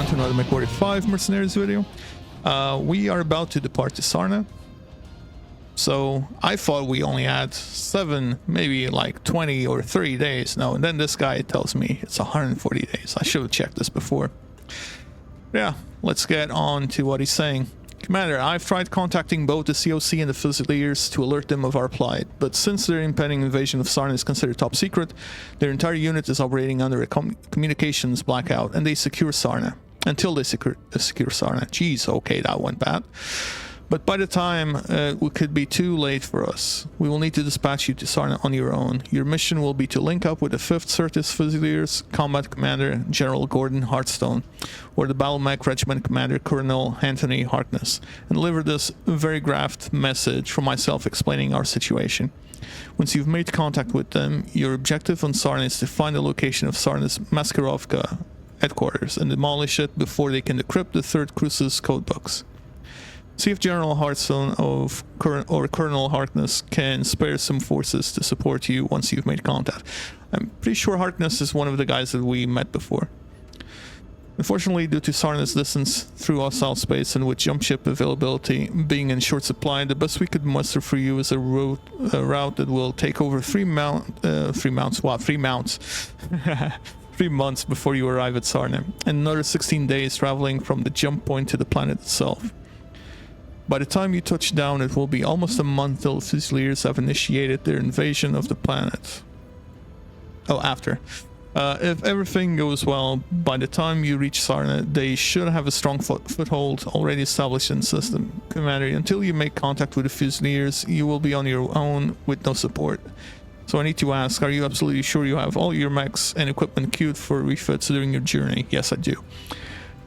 everyone to another Mechwarrior 5 Mercenaries video. We are about to depart to Sarna. So I thought we only had 7, maybe like 20 or 30 days. No, and then this guy tells me it's 140 days. I should have checked this before. Yeah, let's get on to what he's saying. Commander, I've tried contacting both the COC and the Fusiliers to alert them of our plight, but since their impending invasion of Sarna is considered top secret, their entire unit is operating under a communications blackout, and they secure Sarna. Until they secure Sarna. Jeez, okay, that went bad. But by the time, it could be too late for us. We will need to dispatch you to Sarna on your own. Your mission will be to link up with the 5th Certis Fusiliers Combat Commander General Gordon Hartstone, or the Battle Mech Regiment Commander Colonel Anthony Harkness, and deliver this very graphed message from myself explaining our situation. Once you've made contact with them, your objective on Sarna is to find the location of Sarna's Maskarovka headquarters and demolish it before they can decrypt the 3rd Cruise's codebooks. See if General Hartstone or Colonel Harkness can spare some forces to support you once you've made contact. I'm pretty sure Harkness is one of the guys that we met before. Unfortunately, due to Sarna's distance through hostile space and with jump ship availability being in short supply, the best we could muster for you is a route that will take over 3 mounts 3 months before you arrive at Sarna, and another 16 days traveling from the jump point to the planet itself. By the time you touch down, it will be almost a month till the Fusiliers have initiated their invasion of the planet. Oh, after. If everything goes well, by the time you reach Sarna, they should have a strong foothold already established in the system. Commander, until you make contact with the Fusiliers, you will be on your own with no support. So I need to ask, are you absolutely sure you have all your mechs and equipment queued for refits during your journey? Yes, I do.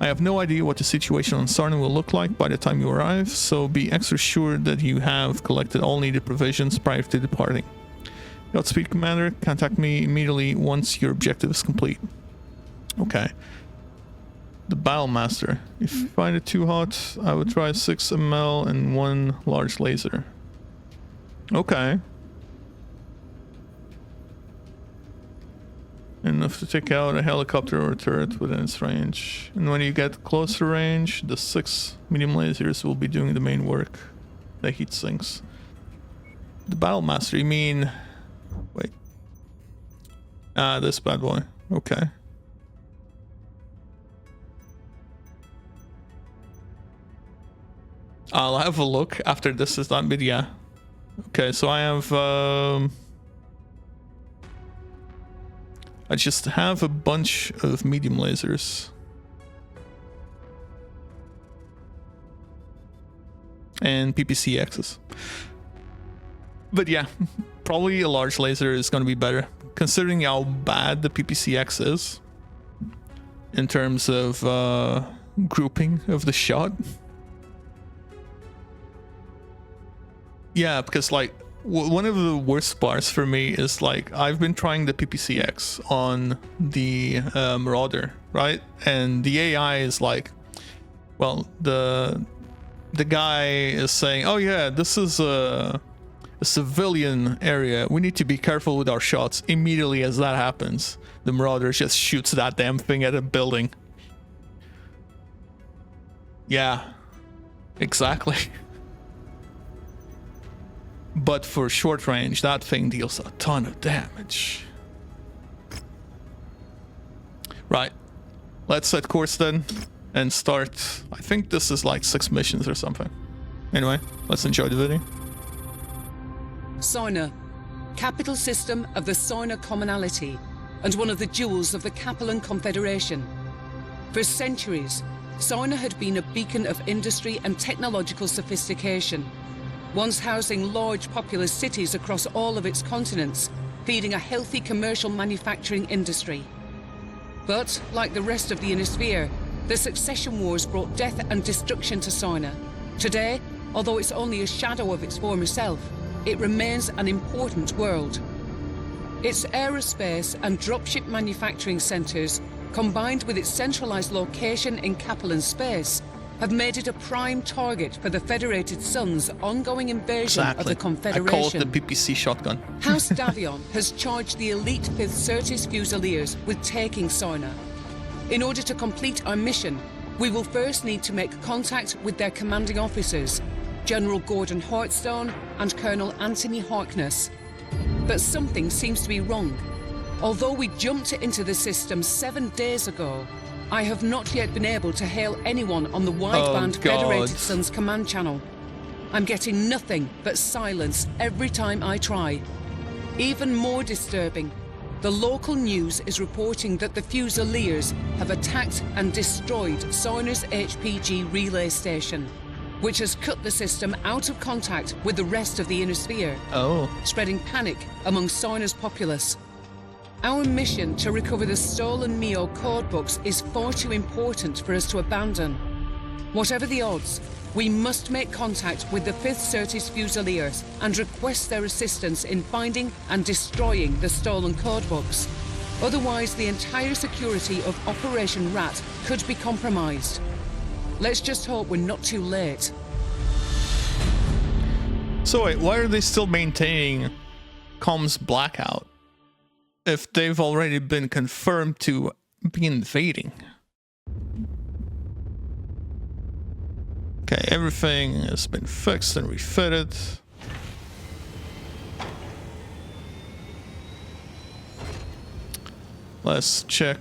I have no idea what the situation on Sarna will look like by the time you arrive, so be extra sure that you have collected all needed provisions prior to departing. Godspeed, Commander. Contact me immediately once your objective is complete. Okay. The Battlemaster. If you find it too hot, I would try 6 ml and 1 large laser. Okay. Enough to take out a helicopter or a turret within its range. And when you get closer range, the 6 medium lasers will be doing the main work. The heat sinks. The Battlemaster, you mean... Wait. Ah, this bad boy. Okay. I'll have a look after this is done, but yeah. Okay, so I have... I just have a bunch of medium lasers. And PPCXs. But yeah, probably a large laser is going to be better. Considering how bad the PPCX is. In terms of grouping of the shot. Yeah, because like... One of the worst parts for me is like I've been trying the PPCX on the Marauder, right? And the AI is like, well, the guy is saying, oh yeah, this is a civilian area. We need to be careful with our shots. Immediately as that happens, the Marauder just shoots that damn thing at a building. Yeah, exactly. But for short range, that thing deals a ton of damage. Right. Let's set course then and start. I think this is like 6 missions or something. Anyway, let's enjoy the video. Sarna, capital system of the Sarna Commonality and one of the jewels of the Capellan Confederation. For centuries, Sarna had been a beacon of industry and technological sophistication. Once housing large populous cities across all of its continents, feeding a healthy commercial manufacturing industry. But, like the rest of the Innisphere, the succession wars brought death and destruction to Sarna. Today, although it's only a shadow of its former self, it remains an important world. Its aerospace and dropship manufacturing centres, combined with its centralised location in Capellan space, have made it a prime target for the Federated Sun's ongoing invasion of the Confederation. I call it the PPC shotgun. House Davion has charged the elite 5th Certis Fusiliers with taking Sarna. In order to complete our mission, we will first need to make contact with their commanding officers, General Gordon Hartstone and Colonel Anthony Harkness. But something seems to be wrong. Although we jumped into the system 7 days ago, I have not yet been able to hail anyone on the wideband Federated Suns command channel. I'm getting nothing but silence every time I try. Even more disturbing, the local news is reporting that the Fusiliers have attacked and destroyed Sarna's HPG relay station, which has cut the system out of contact with the rest of the inner sphere, spreading panic among Sarna's populace. Our mission to recover the stolen MEO codebooks is far too important for us to abandon. Whatever the odds, we must make contact with the 5th Certis Fusiliers and request their assistance in finding and destroying the stolen codebooks. Otherwise, the entire security of Operation Rat could be compromised. Let's just hope we're not too late. So wait, why are they still maintaining comms blackout if they've already been confirmed to be invading? Okay, everything has been fixed and refitted. Let's check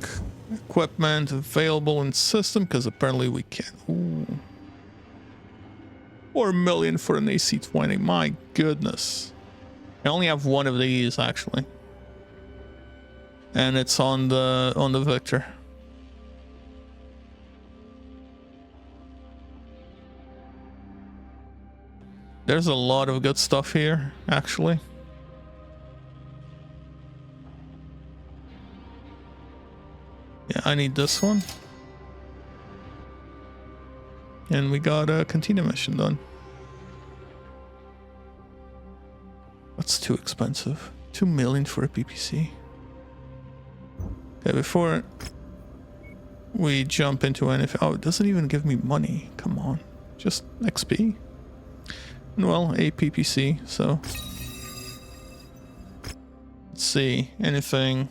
equipment available in system, because apparently we can. Ooh. 4 million for an AC-20, my goodness. I only have one of these actually. And it's on the Victor. There's a lot of good stuff here, actually. Yeah, I need this one. And we got a Cantina mission done. That's too expensive. 2 million for a PPC. Okay, before we jump into anything. Oh, it doesn't even give me money. Come on. Just XP. Well, a PPC, so let's see, anything.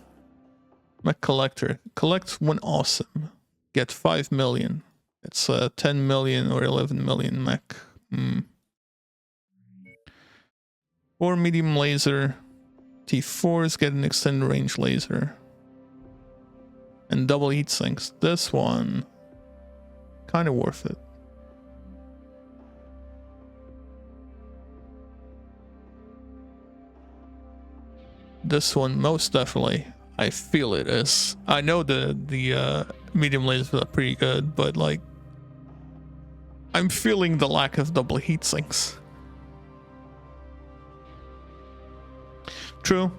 Mech collector, collect 1 awesome, get 5 million. It's 10 million or 11 million mech. 4 medium laser, T4s get an extended range laser, and double heat sinks. This one, kind of worth it. This one most definitely, I feel it is. I know the medium lasers are pretty good, but like I'm feeling the lack of double heat sinks. True.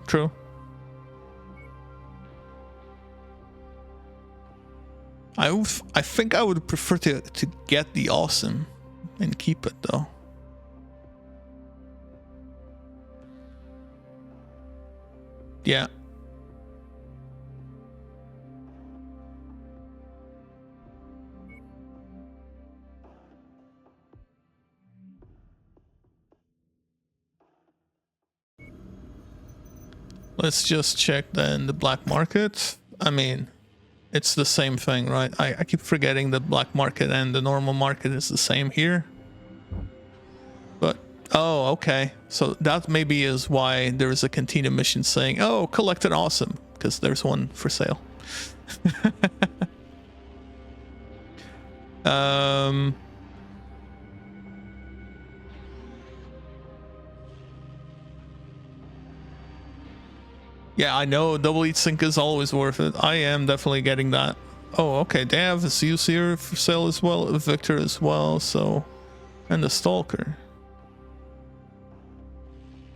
I think I would prefer to get the awesome and keep it though. Yeah. Let's just check then the black market. I mean, it's the same thing, right? I keep forgetting that black market and the normal market is the same here. But, oh, okay. So that maybe is why there is a Cantina mission saying, oh, collect an awesome, because there's one for sale. Yeah, I know double heat sink is always worth it. I am definitely getting that. Oh, okay. They have a Zeus here for sale as well, a Victor as well, so, and the Stalker.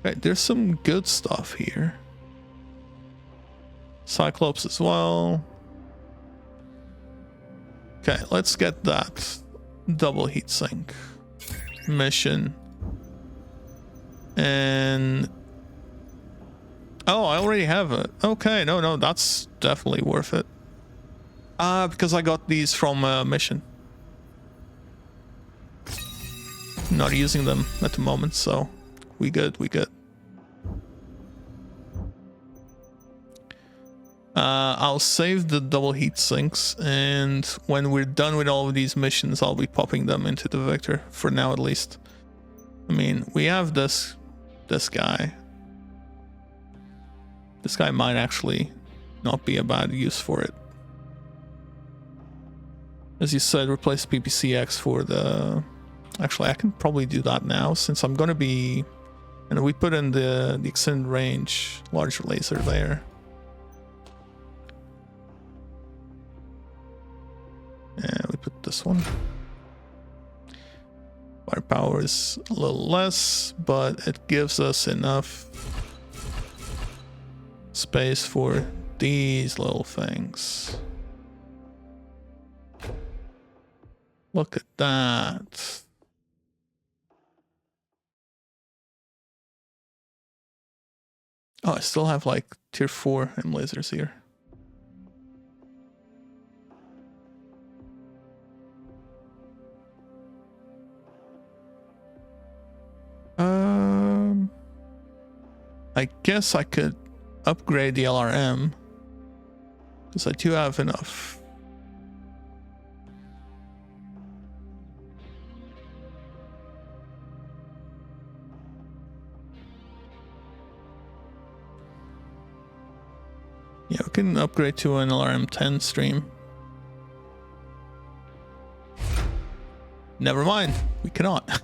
Okay, there's some good stuff here. Cyclops as well. Okay, let's get that double heat sink mission. And oh, I already have it. Okay, no, that's definitely worth it. Because I got these from a mission. Not using them at the moment, so we good. I'll save the double heat sinks, and when we're done with all of these missions, I'll be popping them into the Victor, for now at least. I mean, we have this guy. This guy might actually not be a bad use for it. As you said, replace PPCX for the... Actually, I can probably do that now, since I'm going to be... And we put in the extended range large laser there. And we put this one. Firepower is a little less, but it gives us enough space for these little things. Look at that. Oh, I still have like tier 4 M lasers here. I guess I could upgrade the LRM because I do have enough. Yeah, we can upgrade to an LRM 10 stream. Never mind, we cannot.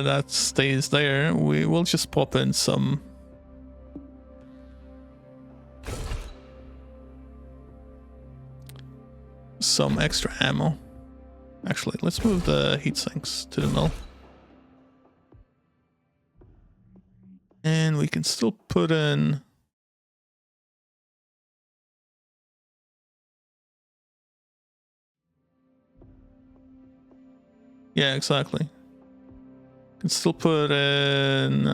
That stays there. We will just pop in some extra ammo. Actually, let's move the heat sinks to the mill. And we can still put in... Yeah, exactly. Can still put in...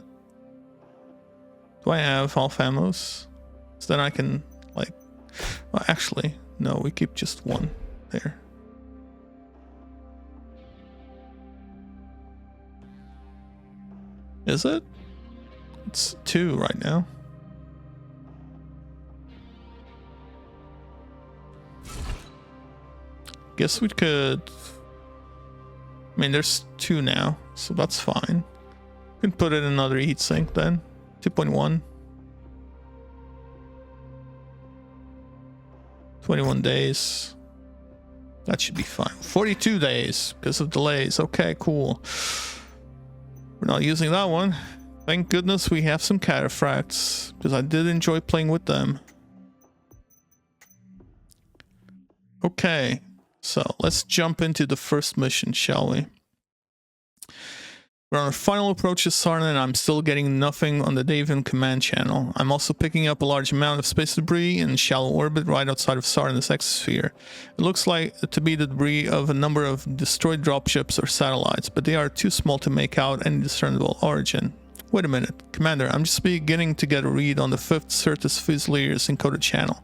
Do I have half ammos? So then I can, like... Well, actually, no, we keep just one there. Is it? It's 2 right now. Guess we could... I mean, there's 2 now, so that's fine. We can put in another heatsink then. 2.1. 21 days. That should be fine. 42 days because of delays. Okay, cool. We're not using that one. Thank goodness we have some cataphracts, because I did enjoy playing with them. Okay, so let's jump into the first mission, shall we? We're on our final approach to Sarna, and I'm still getting nothing on the Davian command channel. I'm also picking up a large amount of space debris in shallow orbit right outside of Sarna's exosphere. It looks like to be the debris of a number of destroyed dropships or satellites, but they are too small to make out any discernible origin. Wait a minute, Commander, I'm just beginning to get a read on the 5th Certus Fusilier's encoded channel.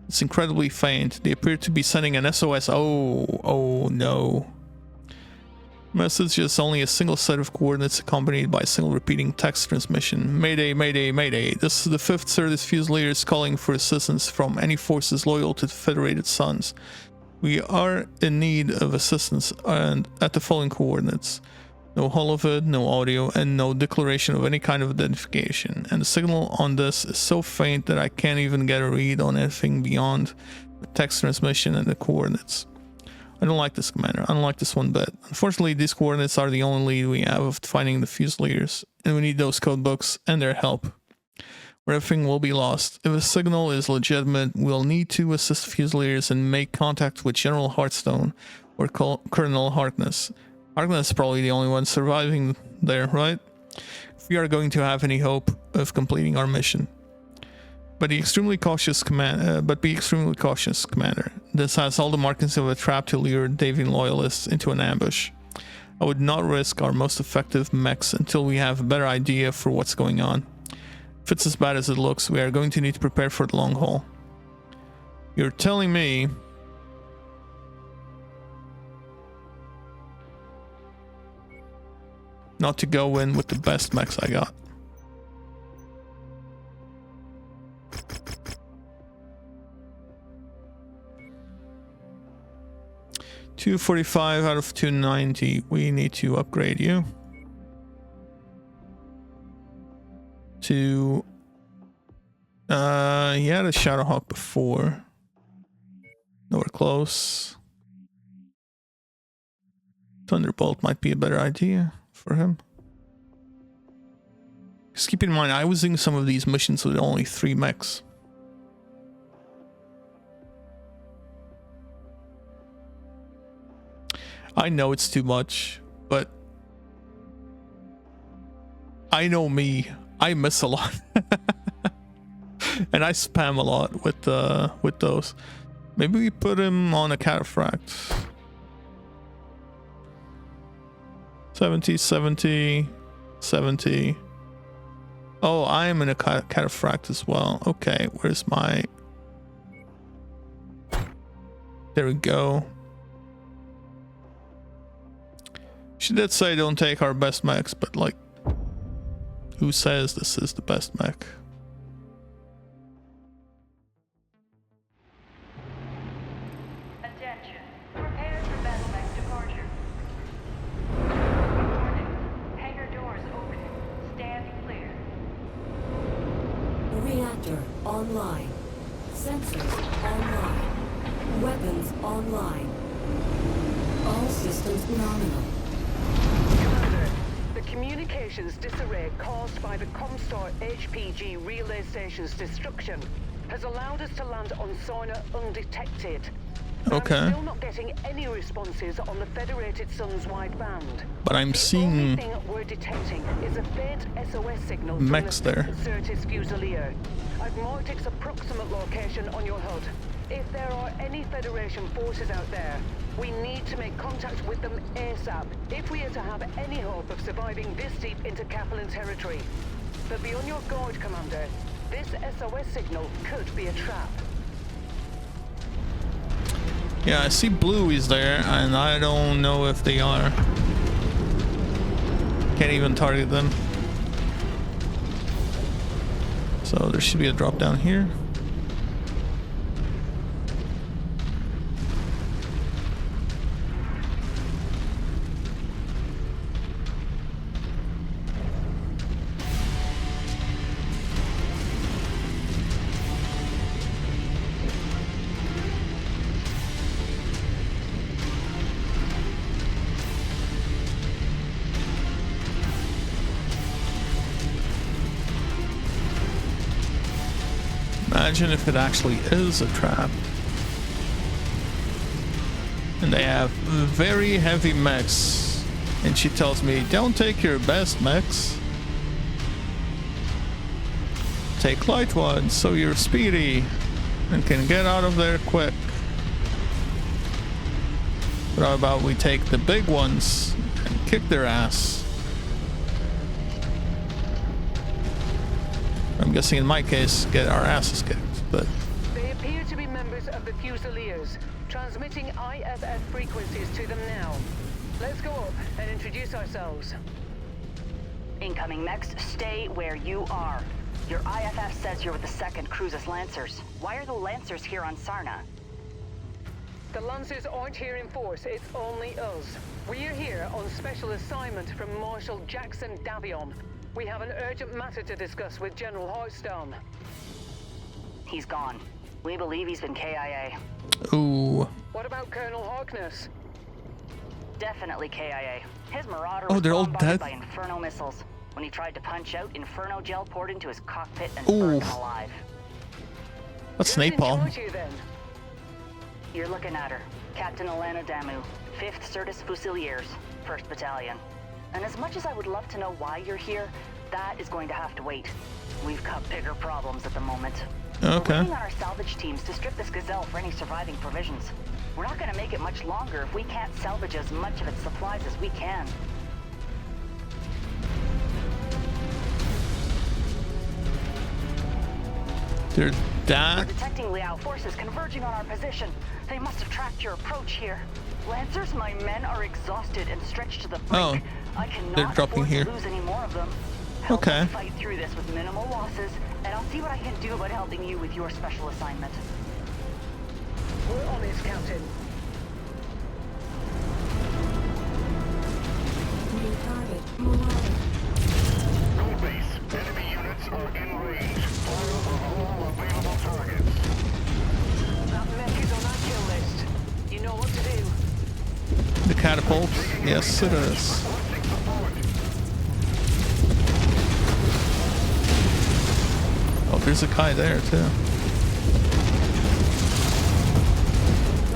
It's incredibly faint. They appear to be sending an SOS. Oh no. Message is only a single set of coordinates accompanied by a single repeating text transmission. Mayday, mayday, mayday. This is the 5th Certus Fusiliers calling for assistance from any forces loyal to the Federated Suns. We are in need of assistance and at the following coordinates. No holovid, no audio, and no declaration of any kind of identification. And the signal on this is so faint that I can't even get a read on anything beyond the text transmission and the coordinates. I don't like this, Commander. I don't like this one bit. Unfortunately, these coordinates are the only lead we have of finding the Fusiliers, and we need those code books and their help, or everything will be lost. If a signal is legitimate, we'll need to assist Fusiliers and make contact with General Hearthstone or Colonel Harkness. Harkness is probably the only one surviving there, right? If we are going to have any hope of completing our mission. But be extremely cautious, Commander. This has all the markings of a trap to lure Davian loyalists into an ambush. I would not risk our most effective mechs until we have a better idea for what's going on. If it's as bad as it looks, we are going to need to prepare for the long haul. You're telling me not to go in with the best mechs I got. 245 out of 290. We need to upgrade you to he had a Shadowhawk before. Nowhere close. Thunderbolt might be a better idea for him. Just keep in mind, I was doing some of these missions with only 3 mechs. I know it's too much, but I know me. I miss a lot. And I spam a lot with those. Maybe we put him on a cataphract. 70, 70, 70. Oh, I am in a cataphract as well. Okay, where's my... There we go. She did say don't take our best mechs, but like, who says this is the best mech? Attention. Prepare for best mech departure. Warning. Hangar doors opening. Stand clear. Reactor online. Sensors online. Weapons online. All systems nominal. Commander, the communications disarray caused by the Comstar HPG relay station's destruction has allowed us to land on Sarna undetected. Okay. I'm still not getting any responses on the Federated Sun's wideband. But I'm seeing The only thing we're detecting is a faint SOS signal mechs from the there. Certis Fusilier. I've marked its approximate location on your HUD. If there are any Federation forces out there, we need to make contact with them ASAP if we are to have any hope of surviving this deep into Kaplan territory. But be on your guard, Commander. This SOS signal could be a trap. Yeah, I see blueies there, and I don't know if they are. Can't even target them. So there should be a drop down here. Imagine if it actually is a trap. And they have very heavy mechs. And she tells me, don't take your best mechs. Take light ones so you're speedy and can get out of there quick. But how about we take the big ones and kick their ass? I'm guessing in my case, get our asses kicked, but... They appear to be members of the Fusiliers, transmitting IFF frequencies to them now. Let's go up and introduce ourselves. Incoming mechs, stay where you are. Your IFF says you're with the 2nd Cruises Lancers. Why are the Lancers here on Sarna? The Lancers aren't here in force, it's only us. We're here on special assignment from Marshal Jackson Davion. We have an urgent matter to discuss with General Hearthstone. He's gone. We believe he's been KIA. Ooh. What about Colonel Harkness? Definitely KIA. His Marauder Oh, was they're all bombarded dead? by Inferno missiles. When he tried to punch out, Inferno gel poured into his cockpit and Ooh. burned him alive. That's Who's in napalm. charge here, then? You're looking at her. Captain Alana Damu, 5th Certis Fusiliers, 1st Battalion. And as much as I would love to know why you're here, that is going to have to wait. We've got bigger problems at the moment. We're Okay. waiting on our salvage teams to strip this Gazelle for any surviving provisions. We're not going to make it much longer if we can't salvage as much of its supplies as we can. They're We're that. detecting Liao forces converging on our position. They must have tracked your approach here. Lancers, my men are exhausted and stretched to the brink. Oh, I cannot they're dropping afford here. to lose any more of them. Help Okay. us fight through this with minimal losses, and I'll see what I can do about helping you with your special assignment. We're on it, Captain. catapult. Yes, it is. Oh, there's a guy there too.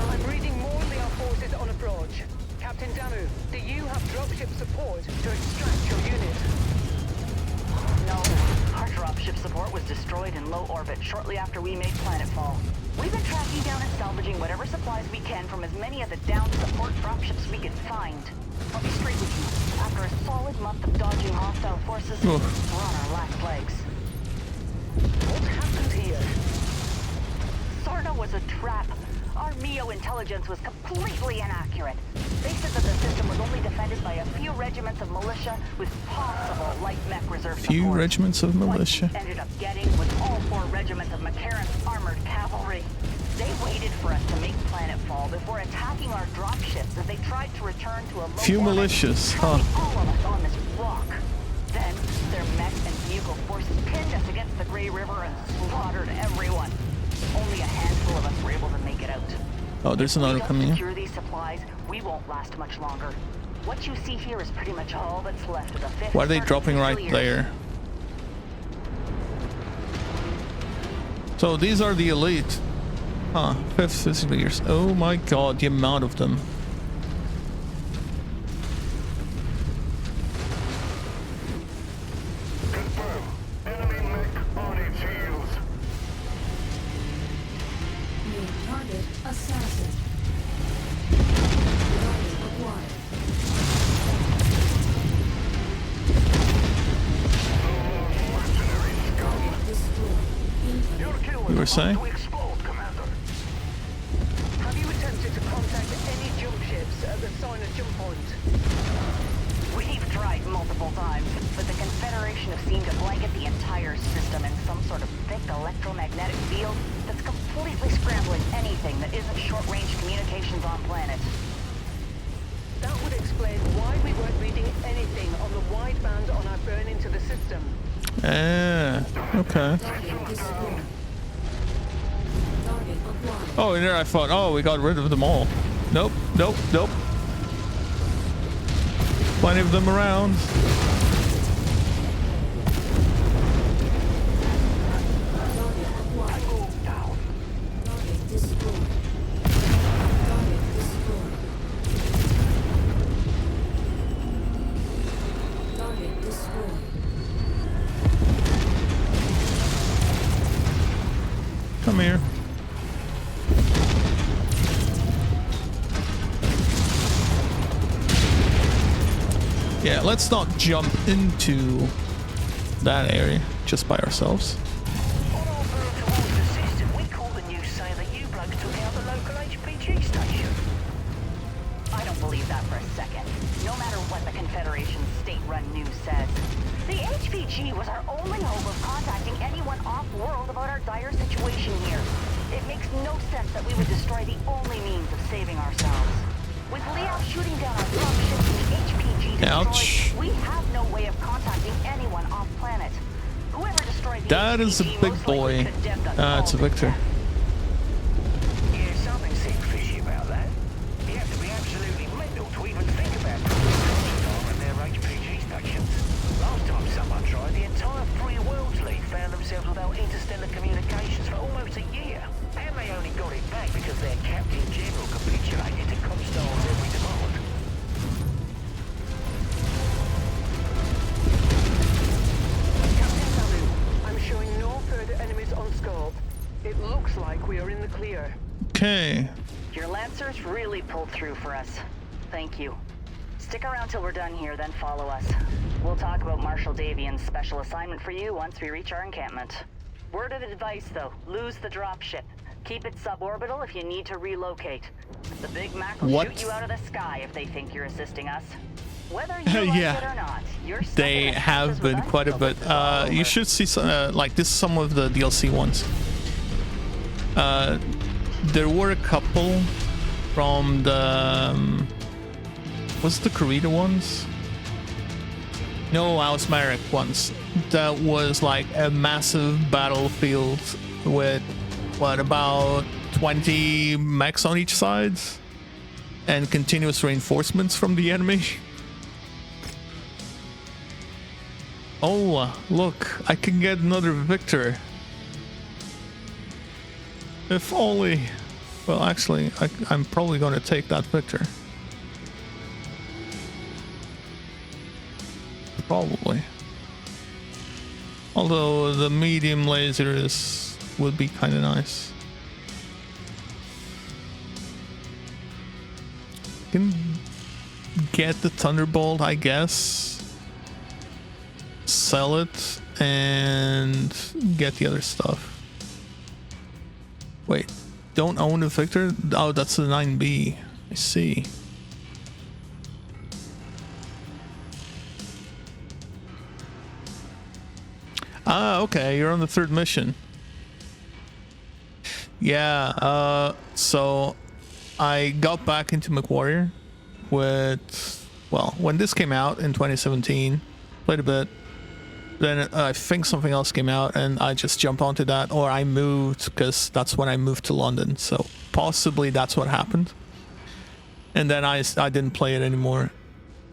I'm reading more of our forces on approach. Captain Damu, do you have dropship support to extract your unit? No, our dropship support was destroyed in low orbit shortly after we made planetfall. We've been tracking down and salvaging whatever supplies we can from as many of the downed support dropships we can find. I'll be straight with you. After a solid month of dodging hostile forces, we're on our last legs. What happened here? Sarna was a trap. Our MEO intelligence was completely inaccurate. They said that the system was only defended by a few regiments of militia with possible light mech reserve support. Few regiments of militia. What we ended up getting was all 4 regiments of Mechwarrion's armored cavalry. They waited for us to make planetfall before attacking our dropships as they tried to return to a low Few orbit, militias, trapping huh? all of us on this rock. Then their mech and vehicle forces pinned us against the Grey River and slaughtered everyone. Only a handful of us were able to make it out. Oh, there's another If we coming don't in. secure these supplies, we won't last much longer. What you see here is pretty much all that's left of the 5th. Why are they Sarna dropping right Fusiliers. there? So these are the elite. Huh, 5th Fusiliers. Oh my god, the amount of them. Confirm. Enemy mech on its heels. New target assassin. Target acquired. Mercenary scum. Target destroyed. Your kill You were is saying? about to explode, Commander. Have you attempted to contact any jump ships at the Sarna jump point? We've tried multiple times, but the Confederation have seemed to blanket the entire system in some sort of thick electromagnetic field that's completely scrambling anything that isn't short-range communications on planet. That would explain why we weren't reading anything on the wideband on our burn into the system. Okay. Target destroyed. Target acquired. Oh, and there I thought, oh, we got rid of them all. Nope, nope, nope. Plenty of them around. Target acquired. Target destroyed. Target destroyed. Target destroyed. Come here. Yeah, let's not jump into that area just by ourselves. On our burn towards the system, we caught the news saying that you blokes took out the local HPG station. I don't believe that for a second. No matter what the Confederation's state-run news says. The HPG was our only hope of contacting anyone off-world about our dire situation here. It makes no sense that we would destroy the only means of saving ourselves. With Liao shooting down our dropships and the HPG destroyed, Ouch. we have no way of contacting anyone off-planet. Whoever destroyed the That is a HPG big most likely boy. condemned us It's a all to Victor. death. Yeah, something seems fishy about that. You have to be absolutely mental to even think about putting and their HPG stations. Last time someone tried, the entire Free Worlds League found themselves without interstellar communications for almost a year. And they only got it back because their Captain General capitulated to Comstar's every demand. Captain Damu, I'm showing no further enemies on scope. It looks like we are in the clear. Okay. Your Lancers really pulled through for us. Thank you. Stick around till we're done here, then follow us. We'll talk about Marshal Davian's special assignment for you once we reach our encampment. Word of advice, though, lose the dropship. Keep it suborbital if you need to relocate. The Big Mac will What? shoot you out of the sky if they think you're assisting us. Whether you like Yeah. it or not, you're stuck They in the have trenches been with us quite a till bit. this is all You over. should see some, like this. Some of the DLC ones. There were a couple from the what's the Kurita ones? No, Ausmaric ones. That was like a massive battlefield with what, about 20 mechs on each side. and continuous reinforcements from the enemy. Oh, look, I can get another victor. If only... Well, actually, I'm probably going to take that victor. Probably. Although the medium lasers would be kind of nice. Can get the Thunderbolt, I guess. Sell it and get the other stuff. Wait, don't own the Victor? Oh, that's the 9B. I see. Ah, okay, you're on the 3rd mission. Yeah, so I got back into Mechwarrior with, well, when this came out in 2017, played a bit. Then I think something else came out and I just jumped onto that, or I moved because that's when I moved to London. So possibly that's what happened. And then I didn't play it anymore.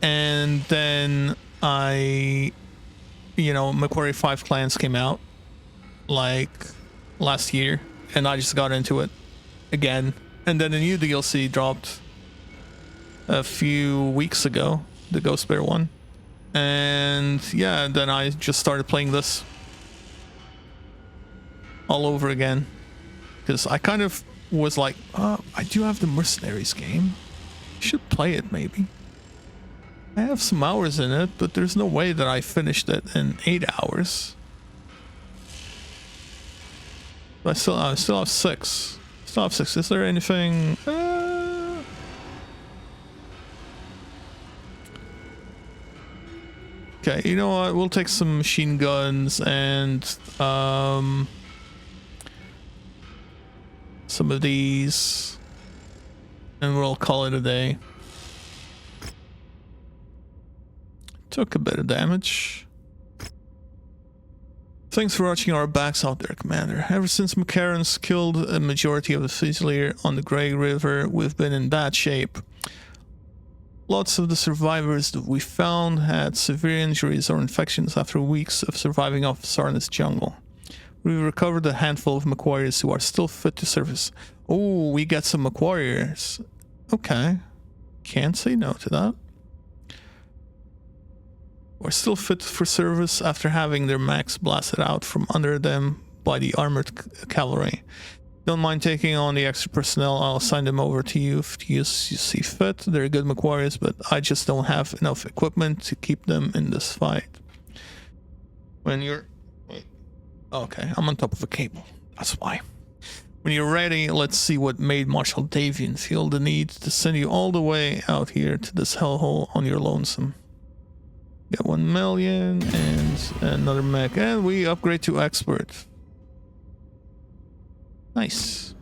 And then Mechwarrior 5 Clans came out like last year and I just got into it again. And then a new DLC dropped a few weeks ago, the Ghost Bear one. And yeah, then I just started playing this all over again because I kind of was like, I do have the Mercenaries game. I should play it maybe. I have some hours in it, but there's no way that I finished it in 8 hours. But I still have 6. Still have 6. Is there anything? Okay, you know what? We'll take some machine guns and some of these, and we'll call it a day. Took a bit of damage. Thanks for watching our backs out there, Commander. Ever since Macarons killed a majority of the Fusilier on the Grey River, we've been in bad shape. Lots of the survivors that we found had severe injuries or infections after weeks of surviving off Sarna's jungle. We recovered a handful of Mechwarriors who are still fit to service. Oh, we get some Mechwarriors. Okay. Can't say no to that. We're still fit for service after having their mechs blasted out from under them by the armored cavalry. Don't mind taking on the extra personnel. I'll assign them over to you if you see fit. They're good Mechwarriors, but I just don't have enough equipment to keep them in this fight. When you're... Wait. Okay, I'm on top of a cable. That's why. When you're ready, let's see what made Marshal Davian feel the need to send you all the way out here to this hellhole on your lonesome. Get 1 million and another mech. And we upgrade to expert. Nice.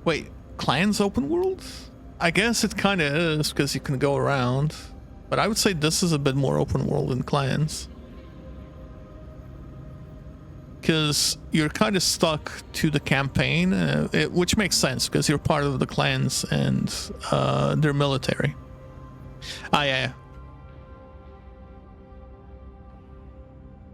Wait, Clans open world? I guess it kind of is because you can go around. But I would say this is a bit more open world than Clans. Because you're kind of stuck to the campaign, which makes sense because you're part of the clans and their military. Ah, yeah.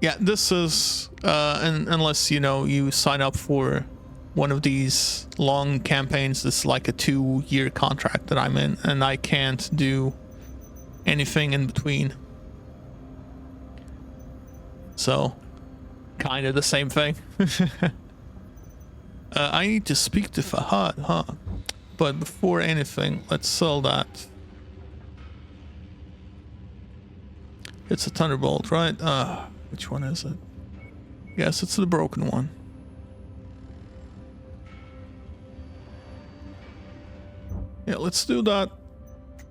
Yeah, this is, unless, you sign up for one of these long campaigns, this is like a 2-year contract that I'm in, and I can't do anything in between. So... kind of the same thing. I need to speak to Fahad, huh? But before anything, let's sell that. It's a Thunderbolt, right? Which one is it? Yes, it's the broken one. Yeah, let's do that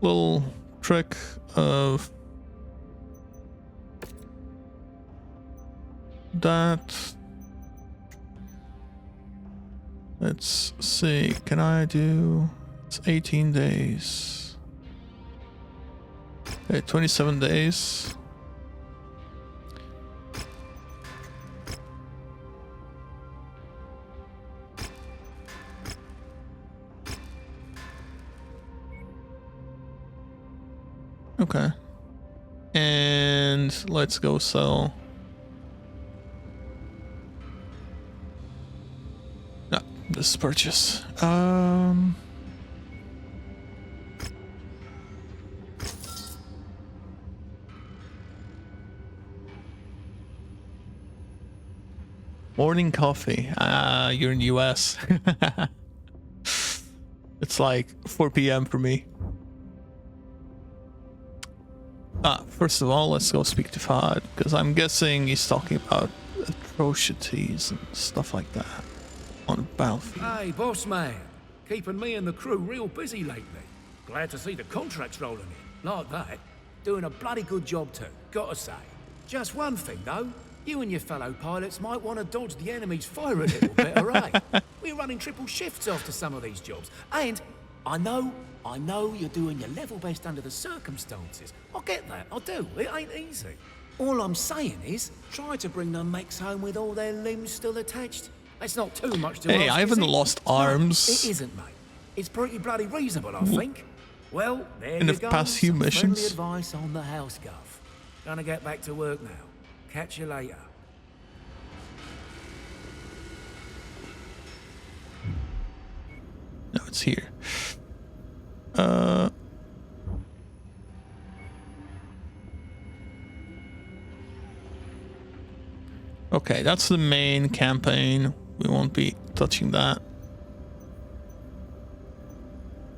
little trick of that. Let's see, can I do... It's 18 days. Okay, 27 days. Okay. And let's go sell. No, this is purchase. Morning coffee. You're in the US. It's like 4 p.m. for me. First of all, let's go speak to Fahd, because I'm guessing he's talking about atrocities and stuff like that on the battlefield. Hey, boss man. Keeping me and the crew real busy lately. Glad to see the contracts rolling in. Like that. Doing a bloody good job too, gotta say. Just one thing though. You and your fellow pilots might want to dodge the enemy's fire a little bit, alright? We're running triple shifts after some of these jobs. And I know you're doing your level best under the circumstances. I get that, I do. It ain't easy. All I'm saying is, try to bring the mechs home with all their limbs still attached. It's not too much to ask. Hey, I haven't lost arms. No, it isn't, mate. It's pretty bloody reasonable, I think. Well, there In you the go. past few Some missions. friendly advice on the house, Guff. Gonna get back to work now. Catch you later. No, it's here. Okay, that's the main campaign. We won't be touching that.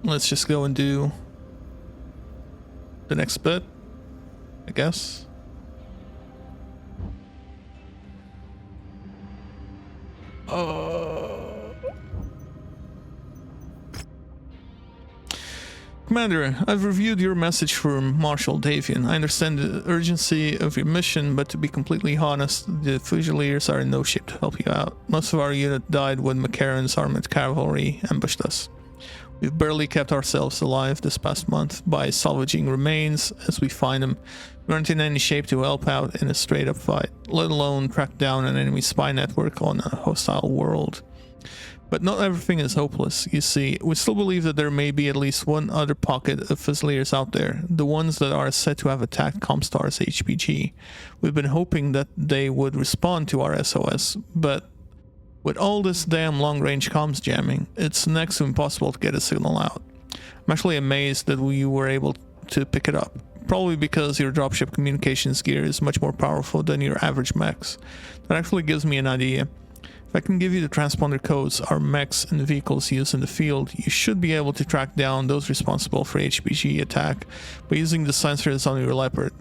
Let's just go and do the next bit, I guess. Commander, I've reviewed your message for Marshal Davian. I understand the urgency of your mission, but to be completely honest, the Fusiliers are in no shape to help you out. Most of our unit died when Mechwarrion's armored cavalry ambushed us. We've barely kept ourselves alive this past month by salvaging remains as we find them. We aren't in any shape to help out in a straight-up fight, let alone track down an enemy spy network on a hostile world. But not everything is hopeless, you see. We still believe that there may be at least one other pocket of Fusiliers out there, the ones that are said to have attacked Comstar's HPG. We've been hoping that they would respond to our SOS, but with all this damn long-range comms jamming, it's next to impossible to get a signal out. I'm actually amazed that we were able to pick it up, probably because your dropship communications gear is much more powerful than your average mechs. That actually gives me an idea. If I can give you the transponder codes our mechs and vehicles use in the field, you should be able to track down those responsible for HPG attack by using the sensors on your Leopard.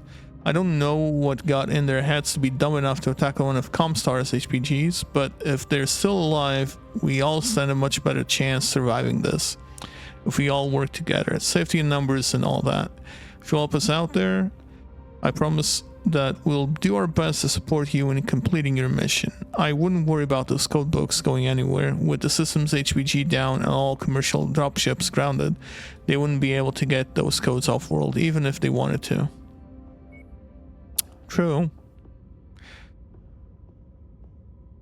I don't know what got in their heads to be dumb enough to attack one of Comstar's HPGs, but if they're still alive, we all stand a much better chance surviving this. If we all work together, safety in numbers and all that. If you help us out there, I promise that we'll do our best to support you in completing your mission. I wouldn't worry about those code books going anywhere. With the system's HPG down and all commercial dropships grounded, they wouldn't be able to get those codes off-world even if they wanted to. True.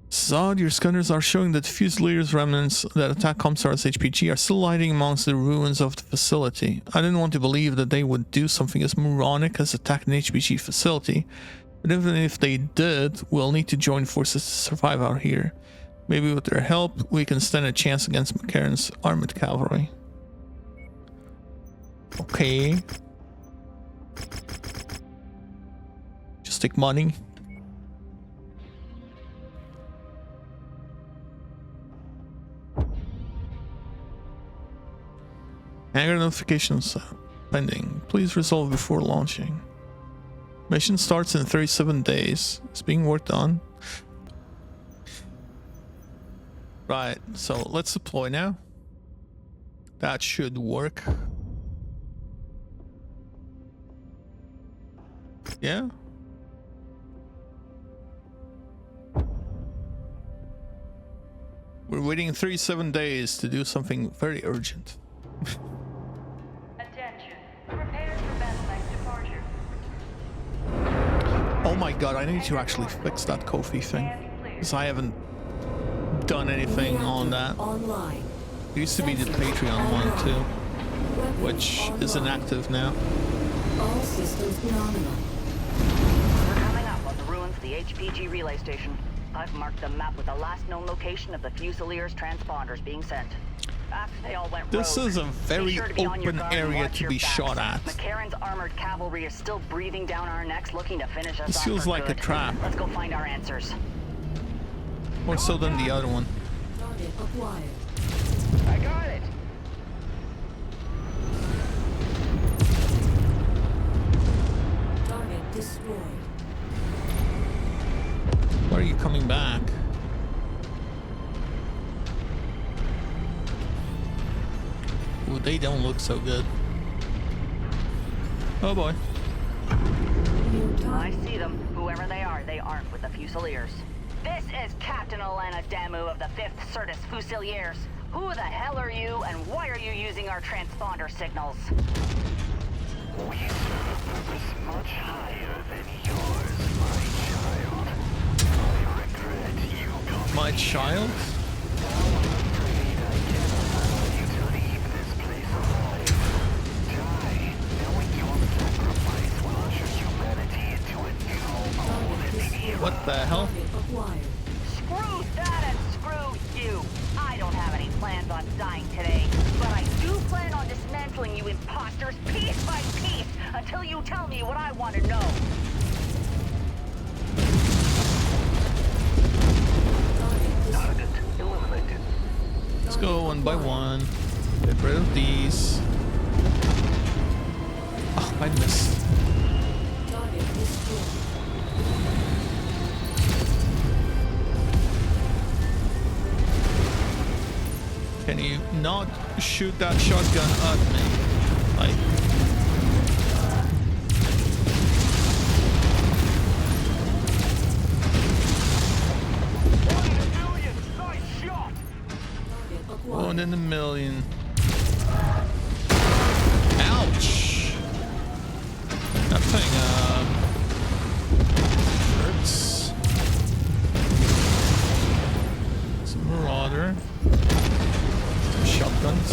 Zod, your scanners are showing that Fusiliers remnants that attack Comstar's HPG are still hiding amongst the ruins of the facility. I didn't want to believe that they would do something as moronic as attack an HPG facility, but even if they did, we'll need to join forces to survive out here. Maybe with their help, we can stand a chance against Mechwarrion's armored cavalry. Okay. Just take money. Hangar notifications pending. Please resolve before launching. Mission starts in 37 days. It's being worked on. Right, so let's deploy now. That should work. Yeah. We're waiting 37 days to do something very urgent. Attention. Prepare for battle departure. my god, I need to actually fix that Kofi thing. Because I haven't done anything on that. Online. It used to be the Patreon one too, which is inactive now. All systems nominal. We're coming up on the ruins of the HPG relay station. I've marked the map with the last known location of the Fusiliers transponders being sent. After they all went This rogue, is a be very sure to be on your open guard and area watch to your be backs. shot at. McCarran's armored cavalry is still breathing down our necks, looking to finish us This off feels for like a good. trap. Let's go find our answers. More so than the other one. Target acquired. I got it. Target destroyed. Why are you coming back? Ooh, they don't look so good. Oh boy. New I target. see them. Whoever they aren't with the Fusiliers. This is Captain Elena Damu of the 5th Certus Fusiliers. Who the hell are you, and why are you using our transponder signals? We serve a purpose much higher than yours, my child. I regret you coming. My child? I'm afraid I cannot allow you to leave this place alive. Die, knowing your sacrifice will usher humanity into a new golden era. What the hell? Target acquired. Screw that and screw you! I don't have any plans on dying today, but I do plan on dismantling you imposters piece by piece until you tell me what I want to know. Target eliminated. Let's go one by one. Get rid of these. Oh, I missed. Target destroyed. Can you not shoot that shotgun at me? Like, Target acquired. 1 in a million. Ouch! That thing, hurts. Some Marauder. Some shotguns.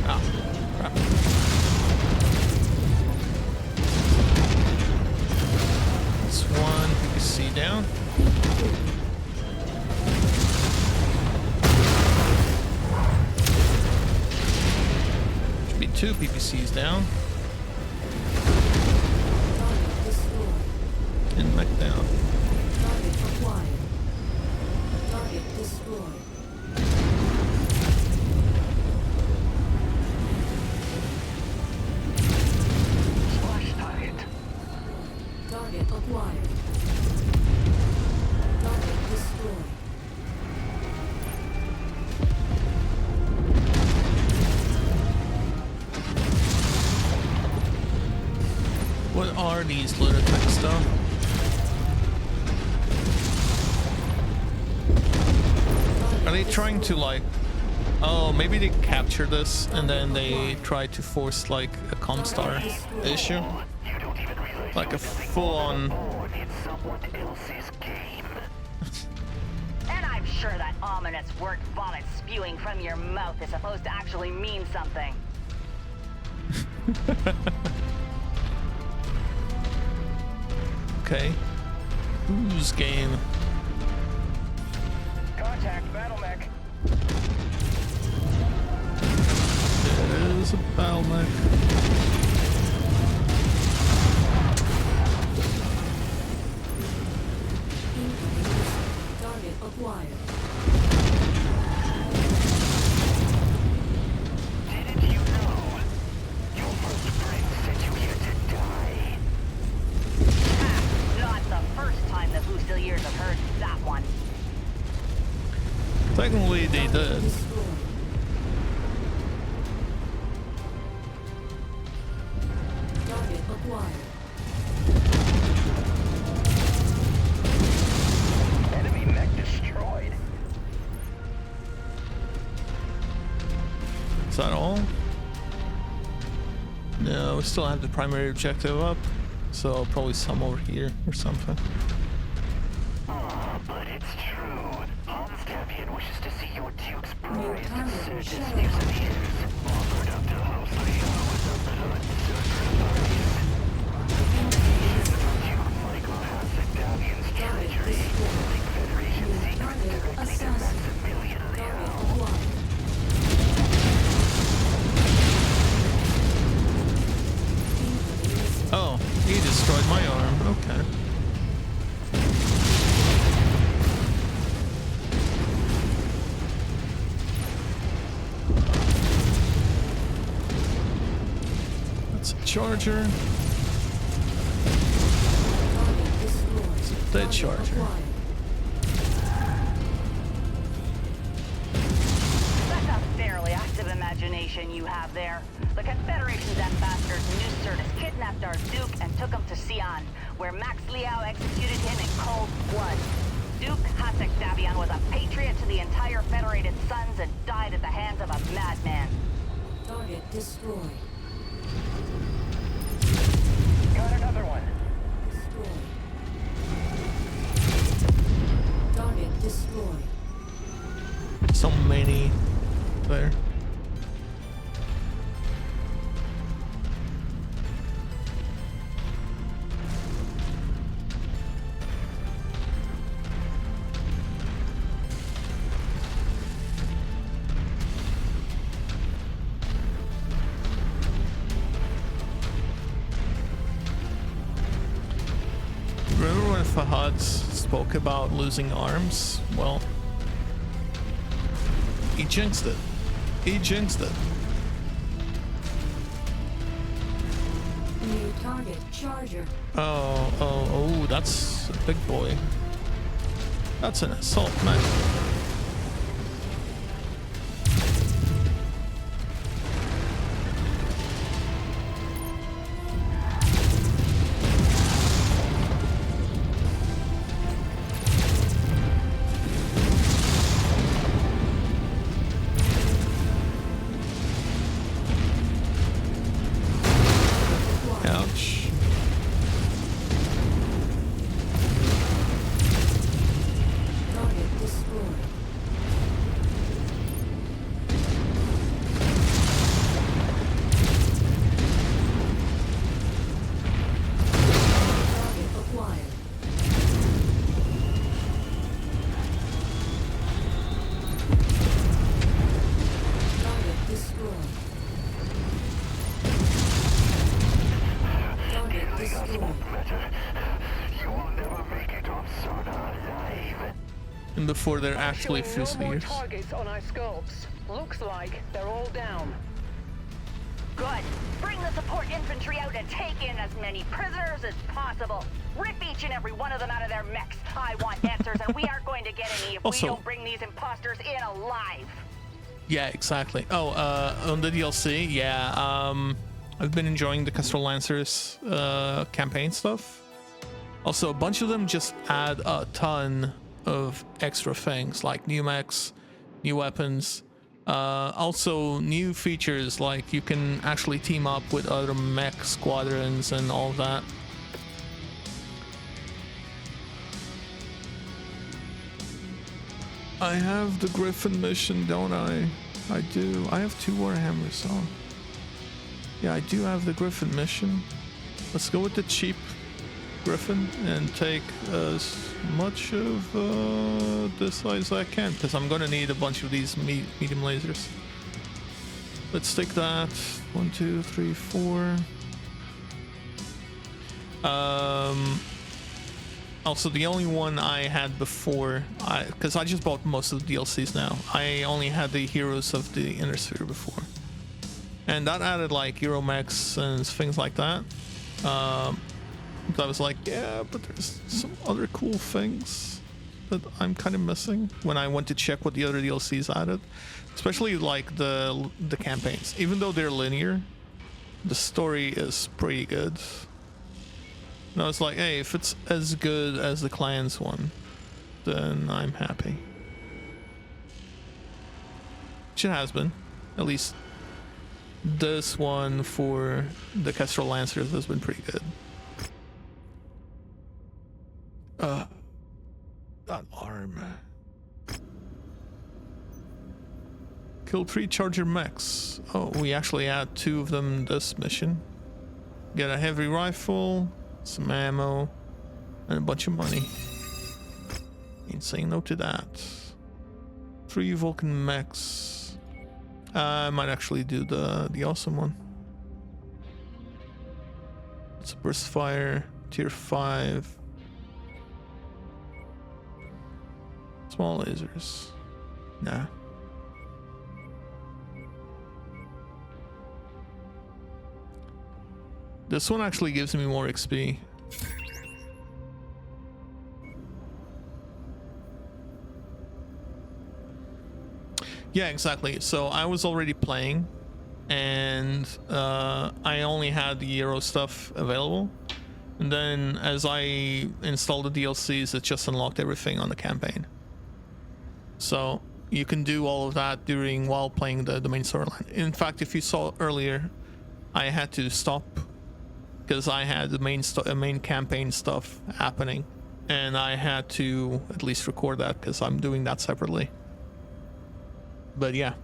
Ah, crap. That's one PPC down. Should be 2 PPCs down. Target destroyed. And mech down. Target acquired. Target destroyed. Splash target. Target acquired. Target destroyed. What are these lunatics stuff? Are they trying to like... Oh, maybe they capture this and then they try to force like a Comstar issue? You don't even realize Like a full-on... born in someone else's game. And I'm sure that ominous word vomit spewing from your mouth is supposed to actually mean something. Okay. Whose game? Contact battle mech. There is a battle mech. Target acquired. Didn't you know? Your first friend sent you here to die. Not the first time the Fusiliers have heard that one. Technically they did. Destroyed. Target acquired. Enemy mech destroyed. Is that all? We still have the primary objective up, so probably some over here or something. But it's true. Hans Campion wishes to see your Duke's prized target Certus shadow. Fusiliers offered up to House Leo as a blood sacrifice. Duke Michael has Octavian's treachery. Link Federation secrets directly to Maximilian Leo. Oh, he destroyed my arm. Okay. That's a charger. It's a dead charger. That's a fairly active imagination you have there. The Confederation's ambassadors knew Certus kidnapped our Duke and took him to Sion, where Max Liao executed him in cold blood. Duke Hasek-Davion was a patriot to the entire Federated Sons and died at the hands of a madman. Target destroyed. Got another one. Destroyed. Target destroyed. So many there. Remember when Fahad spoke about losing arms? Well, he jinxed it. He jinxed it. New target charger. Oh, that's a big boy. That's an assault, man. Ouch. Target destroyed. Target acquired. Target destroyed. Target destroyed. Better. You will never make it on Sarna alive. And before they're actually Showing no more Fusiliers. targets on our scopes. Looks like they're all down. Good. Bring the support infantry out and take in as many prisoners as possible. Rip each and every one of them out of their mechs. I want answers, and we aren't going to get any if Also- we don't bring these imposters in alive. Yeah, exactly. Oh, on the DLC, yeah, I've been enjoying the Castrol Lancers campaign stuff. Also, a bunch of them just add a ton of extra things like new mechs, new weapons, also new features like you can actually team up with other mech squadrons and all that. I have the Griffin mission, don't I? I do. I have 2 Warhammers on. Yeah, I do have the Griffin mission. Let's go with the cheap Griffin and take as much of this as I can, because I'm gonna need a bunch of these medium lasers. Let's take that. 1, 2, 3, 4. Also, the only one I had before, because I just bought most of the DLCs now, I only had the Heroes of the Inner Sphere before. And that added like Euromechs and things like that. I was like, yeah, but there's some other cool things that I'm kind of missing when I went to check what the other DLCs added. Especially like the campaigns. Even though they're linear, the story is pretty good. And I was like, hey, if it's as good as the Clans one, then I'm happy. Which it has been, at least this one for the Kestrel Lancers has been pretty good. That arm. Kill 3 Charger mechs. Oh, we actually had 2 of them this mission. Get a heavy rifle, some ammo, and a bunch of money. Ain't saying no to that. 3 Vulcan mechs. I might actually do the awesome one. It's a burst fire, tier 5. Small lasers. Nah. This one actually gives me more XP. Yeah, exactly. So I was already playing, and I only had the Euro stuff available. And then as I installed the DLCs, it just unlocked everything on the campaign. So you can do all of that while playing the main storyline. In fact, if you saw earlier, I had to stop because I had the main campaign stuff happening, and I had to at least record that because I'm doing that separately. But yeah.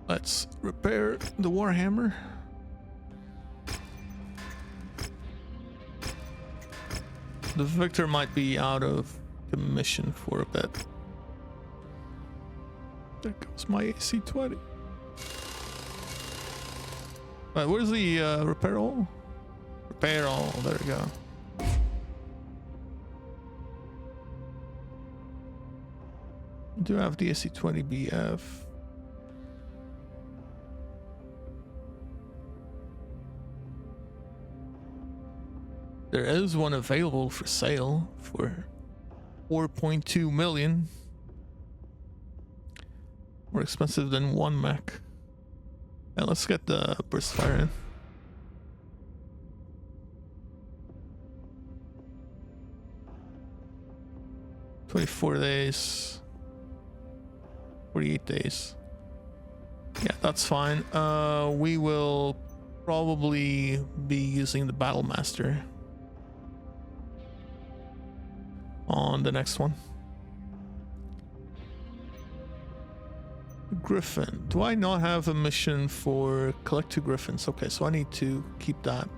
Let's repair the Warhammer. The Victor might be out of commission for a bit. There goes my AC-20. Right, where's the repair all? Repair all, there we go. I do have the AC-20BF. There is one available for sale for 4.2 million. More expensive than one mech. And let's get the burst fire in. $24 days. 48 days. Yeah, that's fine. We will probably be using the Battle Master on the next one. Griffin. Do I not have a mission for collect 2 Griffins? Okay, so I need to keep that.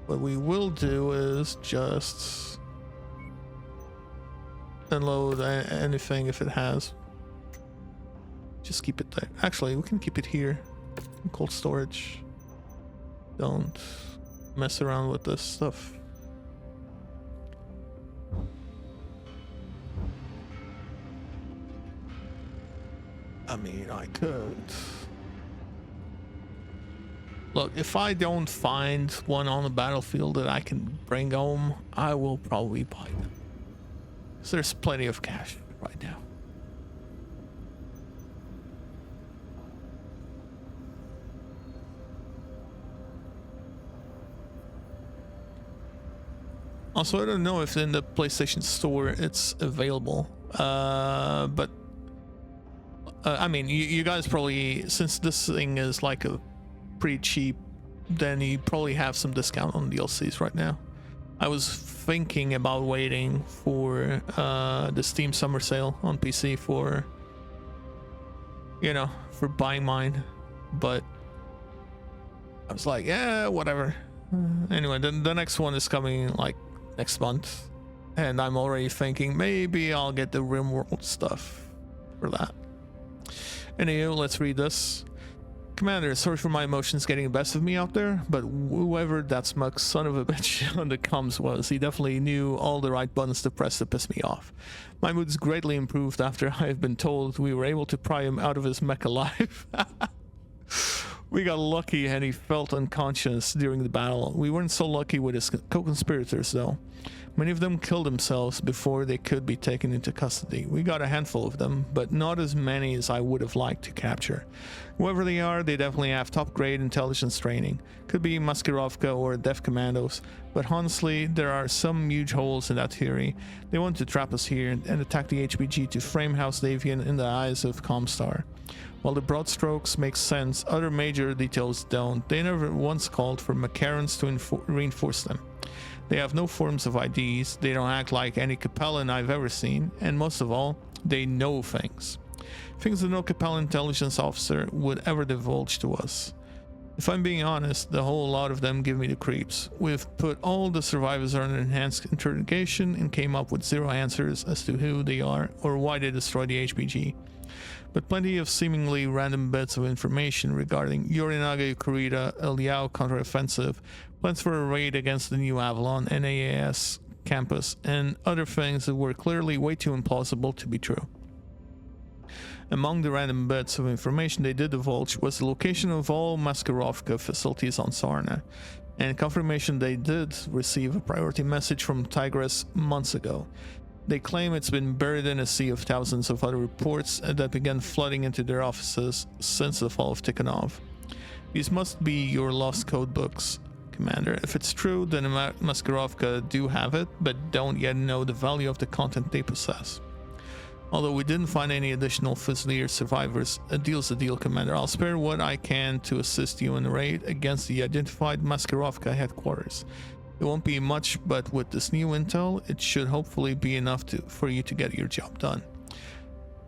What we will do is just unload anything if it has. Just keep it there. Actually, we can keep it here in cold storage. Don't mess around with this stuff. I mean, I could. Look, if I don't find one on the battlefield that I can bring home, I will probably buy them. So there's plenty of cash right now. Also, I don't know if in the PlayStation Store it's available, but I mean, you guys probably, since this thing is like a pretty cheap, then you probably have some discount on DLCs right now. I was thinking about waiting for the Steam Summer Sale on PC for, you know, for buying mine, but I was like, yeah, whatever. Anyway, then the next one is coming like next month, and I'm already thinking maybe I'll get the RimWorld stuff for that. Anyway, let's read this. Commander, sorry for my emotions getting the best of me out there, but whoever that smug son of a bitch on the comms was, he definitely knew all the right buttons to press to piss me off. My mood's greatly improved after I've been told we were able to pry him out of his mech alive. We got lucky and he felt unconscious during the battle. We weren't so lucky with his co-conspirators though. Many of them killed themselves before they could be taken into custody. We got a handful of them, but not as many as I would have liked to capture. Whoever they are, they definitely have top-grade intelligence training. Could be Maskirovka or Def Commandos, but honestly, there are some huge holes in that theory. They want to trap us here and attack the HPG to frame House Davian in the eyes of Comstar. While the broad strokes make sense, other major details don't. They never once called for Mechwarriors to reinforce them. They have no forms of IDs, they don't act like any Capellan I've ever seen, and most of all, they know things. Things that no Capellan intelligence officer would ever divulge to us. If I'm being honest, the whole lot of them give me the creeps. We've put all the survivors under enhanced interrogation and came up with zero answers as to who they are or why they destroyed the HPG. But plenty of seemingly random bits of information regarding Yorinaga Kurita, a Liao counteroffensive, plans for a raid against the New Avalon NAAS campus, and other things that were clearly way too implausible to be true. Among the random bits of information they did divulge was the location of all Maskirovka facilities on Sarna, and confirmation they did receive a priority message from Tigress months ago. They claim it's been buried in a sea of thousands of other reports that began flooding into their offices since the fall of Tikhonov. These must be your lost code books, Commander. If it's true, then Maskirovka do have it, but don't yet know the value of the content they possess. Although we didn't find any additional Fusilier survivors, a deal's a deal, Commander. I'll spare what I can to assist you in the raid against the identified Maskirovka headquarters. It won't be much, but with this new intel, it should hopefully be enough for you to get your job done.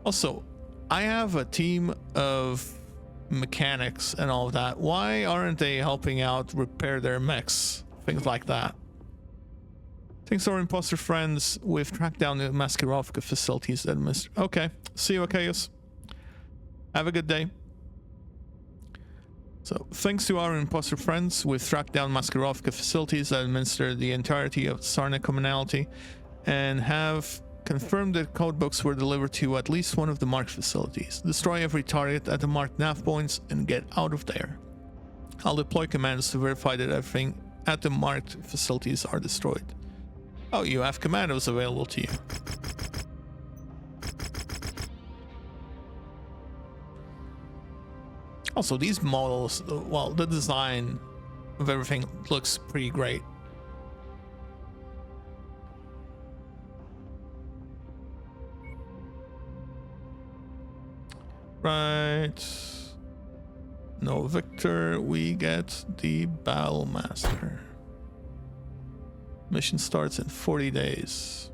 Also, I have a team of mechanics and all of that. Why aren't they helping out repair their mechs? Things like that. Thanks to our imposter friends, we've tracked down the Maskirovka facilities that Okay, see you, Chaos. Have a good day. So, thanks to our imposter friends, we've tracked down Maskirovka facilities that administer the entirety of the Sarna commonality and have confirmed that codebooks were delivered to at least one of the marked facilities. Destroy every target at the marked nav points and get out of there. I'll deploy commandos to verify that everything at the marked facilities are destroyed. Oh, you have commandos available to you. Also, these models, well, the design of everything looks pretty great. Right. No Victor, we get the Battlemaster. Mission starts in 40 days.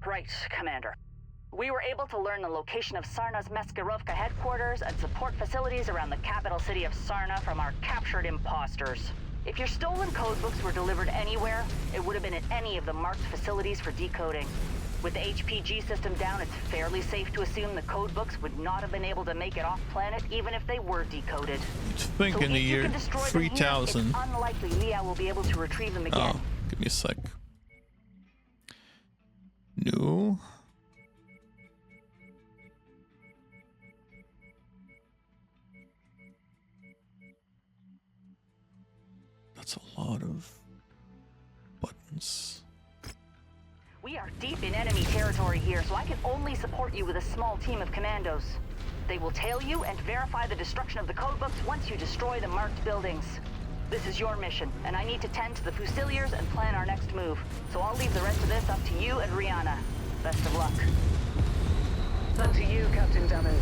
Right, Commander. We were able to learn the location of Sarna's Maskirovka headquarters and support facilities around the capital city of Sarna from our captured imposters. If your stolen codebooks were delivered anywhere, it would have been at any of the marked facilities for decoding. With the HPG system down, it's fairly safe to assume the codebooks would not have been able to make it off-planet, even if they were decoded. I think so in the year 3000. It's unlikely Leah will be able to retrieve them again. Oh, give me a sec. No. That's a lot of buttons. We are deep in enemy territory here, so I can only support you with a small team of commandos. They will tail you and verify the destruction of the codebooks once you destroy the marked buildings. This is your mission, and I need to tend to the Fusiliers and plan our next move. So I'll leave the rest of this up to you and Rihanna. Best of luck. And to you, Captain Damu.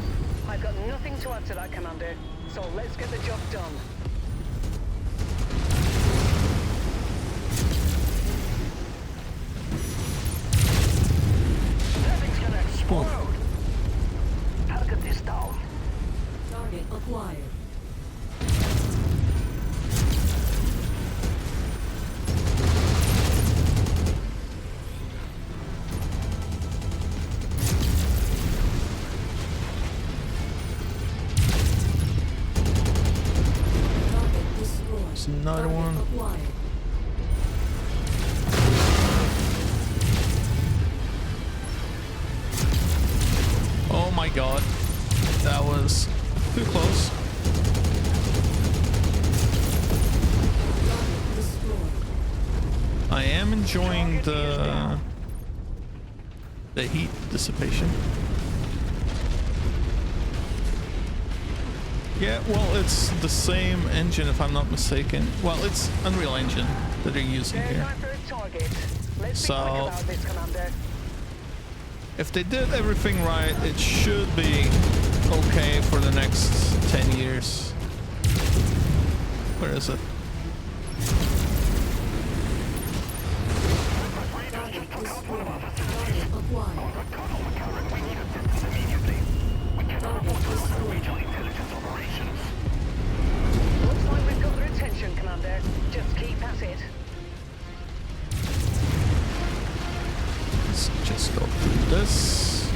I've got nothing to add to that, Commander, so let's get the job done. Nothing's gonna explode. Target this down. Target acquired. Another one. Too close. Target destroyed. I am enjoying the heat dissipation. Yeah, well, it's the same engine if I'm not mistaken. Well, it's Unreal Engine that they're using There's here. our first target. Let's So- be quick about this, Commander. If they did everything right, it should be okay for the next 10 years. Where is it? Target destroyed. Target acquired. Target destroyed. Looks like we've got their attention, Commander. Just keep at it. Let's just go through this.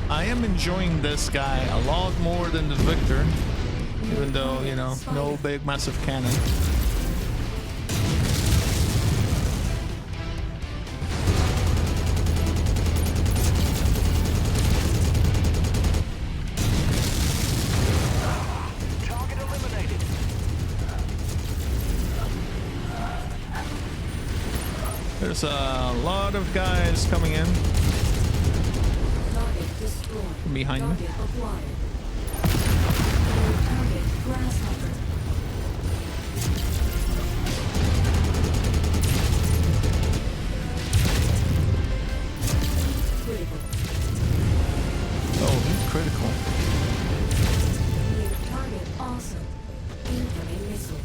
I am enjoying this guy a lot more than the Victor, even though, you know, no big massive cannon. Target eliminated. There's a lot of guys coming in Target destroyed. from behind me. Target acquired. Target grasshopper. Critical. Oh, he's critical. New target awesome. Incoming missile.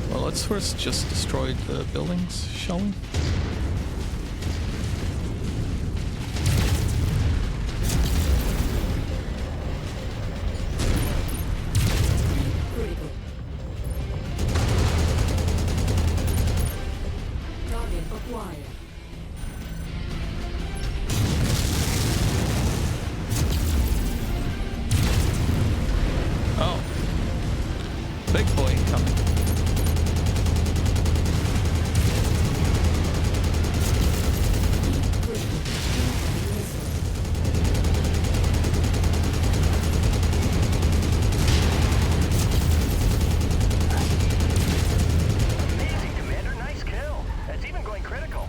Well, let's first just destroy the buildings, shall we? Critical. Target acquired. Oh. Big boy coming. Critical. Incoming missile. Amazing, Commander. Nice kill. That's even going critical.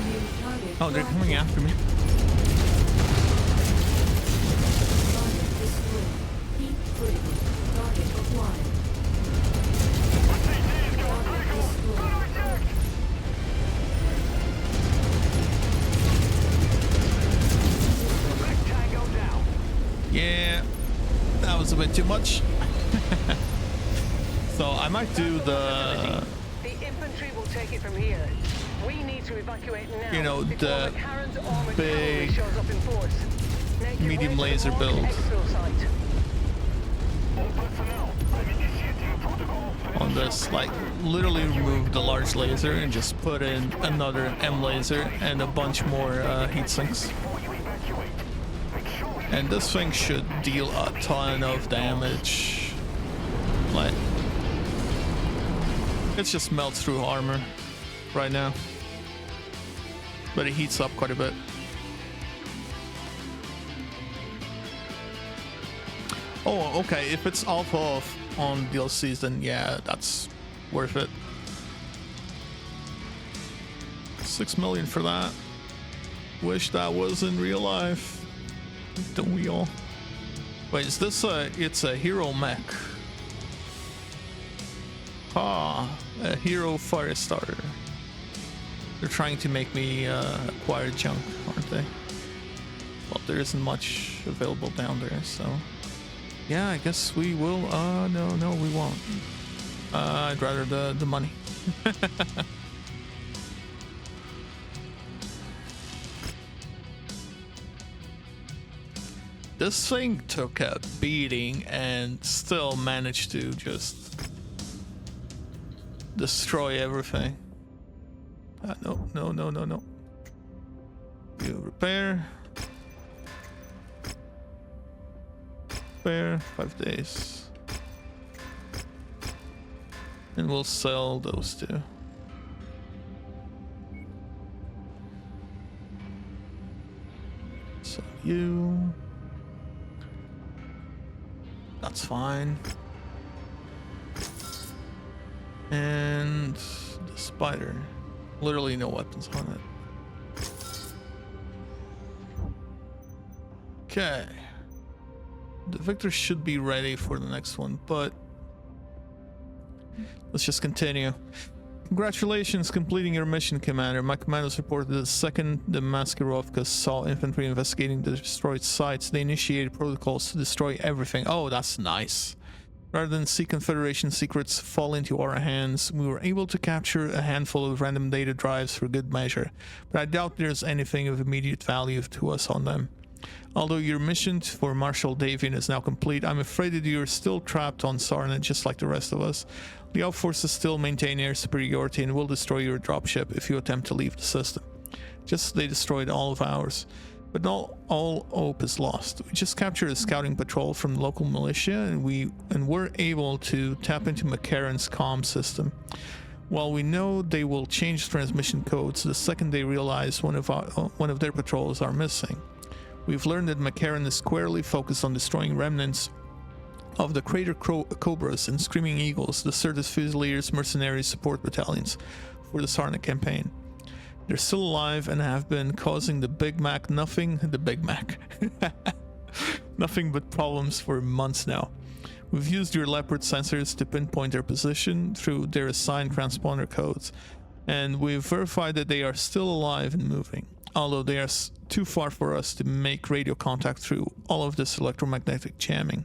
New target. Oh, they're coming after me. Target destroyed. Heat critical. Target acquired. Target destroyed. Red Tango down. Yeah, that was a bit too much. So I might do the, The infantry will take it from here. We need to evacuate now. You know, before the McCarran's armored big cavalry shows up in force. Make your medium way to the laser marked build. exfil site. on this, like literally remove the large laser and just put in another M laser and a bunch more heat sinks. And this thing should deal a ton of damage. Like, it just melts through armor right now, but it heats up quite a bit. Oh, okay, if it's half off on DLCs, then yeah, that's worth it. 6 million for that. Wish that was in real life. Don't we all? Wait, is this it's a hero mech. Ah, a hero fire starter. They're trying to make me acquire junk, aren't they? Well, there isn't much available down there, so yeah, I guess we will. No, we won't. I'd rather the money. This thing took a beating and still managed to just destroy everything. No, no, no, no, no. You repair. Repair, 5 days. And we'll sell those two. So you... That's fine. And the spider. Literally no weapons on it. Okay. The Victor should be ready for the next one, but let's just continue. Congratulations completing your mission, Commander. My commandos reported that the second the Mechwarrior saw infantry investigating the destroyed sites, they initiated protocols to destroy everything. Oh, that's nice. Rather than see Confederation secrets fall into our hands, we were able to capture a handful of random data drives for good measure, but I doubt there's anything of immediate value to us on them. Although your mission for Marshal Davian is now complete, I'm afraid that you're still trapped on Sarna just like the rest of us. The Elf forces still maintain air superiority and will destroy your dropship if you attempt to leave the system. Just as they destroyed all of ours. But not all hope is lost. We just captured a scouting patrol from the local militia and were able to tap into Mechwarrion's comm system. While we know they will change transmission codes the second they realize one of their patrols are missing. We've learned that Mechwarrior is squarely focused on destroying remnants of the Crater Cobras and Screaming Eagles, the Certus Fusiliers Mercenaries support battalions for the Sarna campaign. They're still alive and have been causing the Big Mac nothing but problems for months now. We've used your Leopard sensors to pinpoint their position through their assigned transponder codes, and we've verified that they are still alive and moving, although they are too far for us to make radio contact through all of this electromagnetic jamming.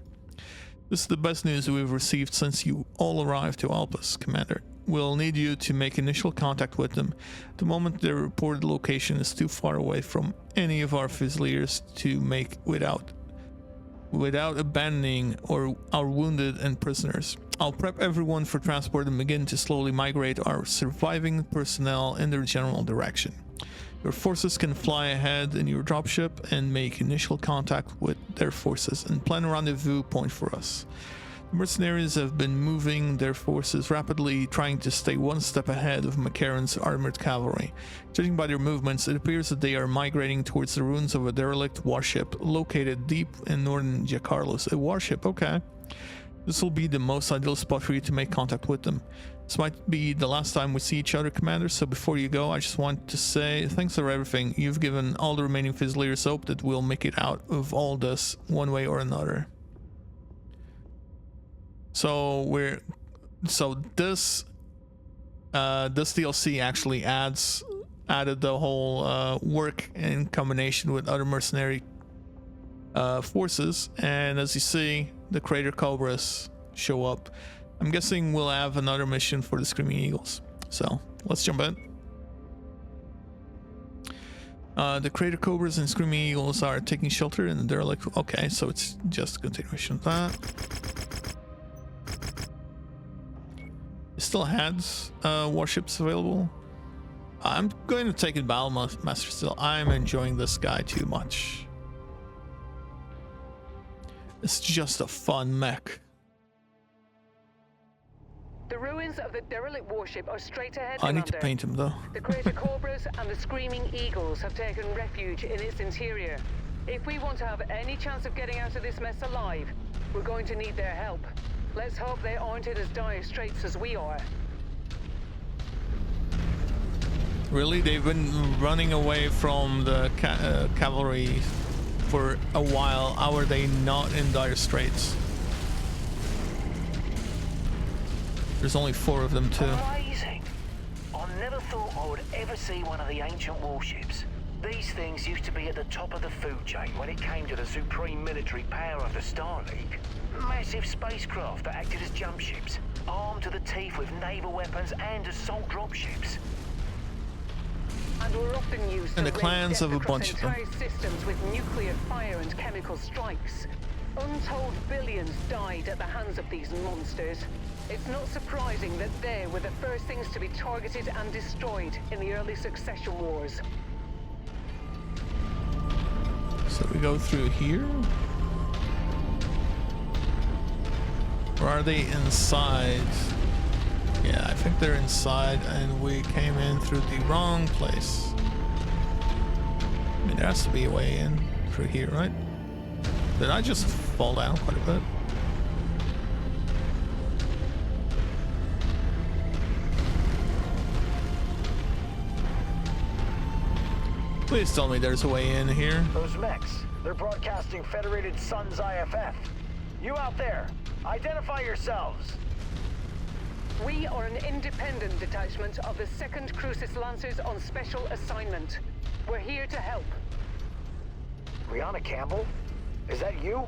This is the best news we've received since you all arrived to help us, Commander. We'll need you to make initial contact with them. At the moment, their reported location is too far away from any of our Fusiliers to make without abandoning our wounded and prisoners. I'll prep everyone for transport and begin to slowly migrate our surviving personnel in their general direction. Your forces can fly ahead in your dropship and make initial contact with their forces and plan a rendezvous point for us. The Mercenaries have been moving their forces rapidly, trying to stay one step ahead of Mechwarrion's armored cavalry. Judging by their movements, it appears that they are migrating towards the ruins of a derelict warship located deep in northern Giancarlos. A warship, okay. This will be the most ideal spot for you to make contact with them. This might be the last time we see each other, Commander, so before you go, I just want to say thanks for everything. You've given all the remaining Fusiliers hope that we'll make it out of all this one way or another. So this DLC actually added the whole work in combination with other mercenary forces, and as you see, the Crater Cobras show up. I'm guessing we'll have another mission for the Screaming Eagles, so let's jump in. The Crater Cobras and Screaming Eagles are taking shelter in the derelict. Okay, so it's just a continuation of that. It still has warships available. I'm going to take it Battle Master still. I'm enjoying this guy too much. It's just a fun mech. The ruins of the derelict warship are straight ahead, I need to Commander. paint him though. The Crater Cobras and the Screaming Eagles have taken refuge in its interior. If we want to have any chance of getting out of this mess alive, we're going to need their help. Let's hope they aren't in as dire straits as we are. Really? They've been running away from the cavalry for a while. How are they not in dire straits? There's only 4 of them too. Amazing! I never thought I would ever see one of the ancient warships. These things used to be at the top of the food chain when it came to the supreme military power of the Star League. Massive spacecraft that acted as jump ships, armed to the teeth with naval weapons and assault dropships. And were often used And to the clans raise of a death bunch across of them. entire systems with nuclear fire and chemical strikes. Untold billions died at the hands of these monsters. It's not surprising that they were the first things to be targeted and destroyed in the early succession wars. So we go through here? Or are they inside? Yeah, I think they're inside and we came in through the wrong place. I mean, there has to be a way in through here, right? Did I just fall down quite a bit? Please tell me there's a way in here. Those mechs, they're broadcasting Federated Suns IFF. You out there, identify yourselves. We are an independent detachment of the 2nd Crucis Lancers on special assignment. We're here to help. Brianna Campbell? Is that you?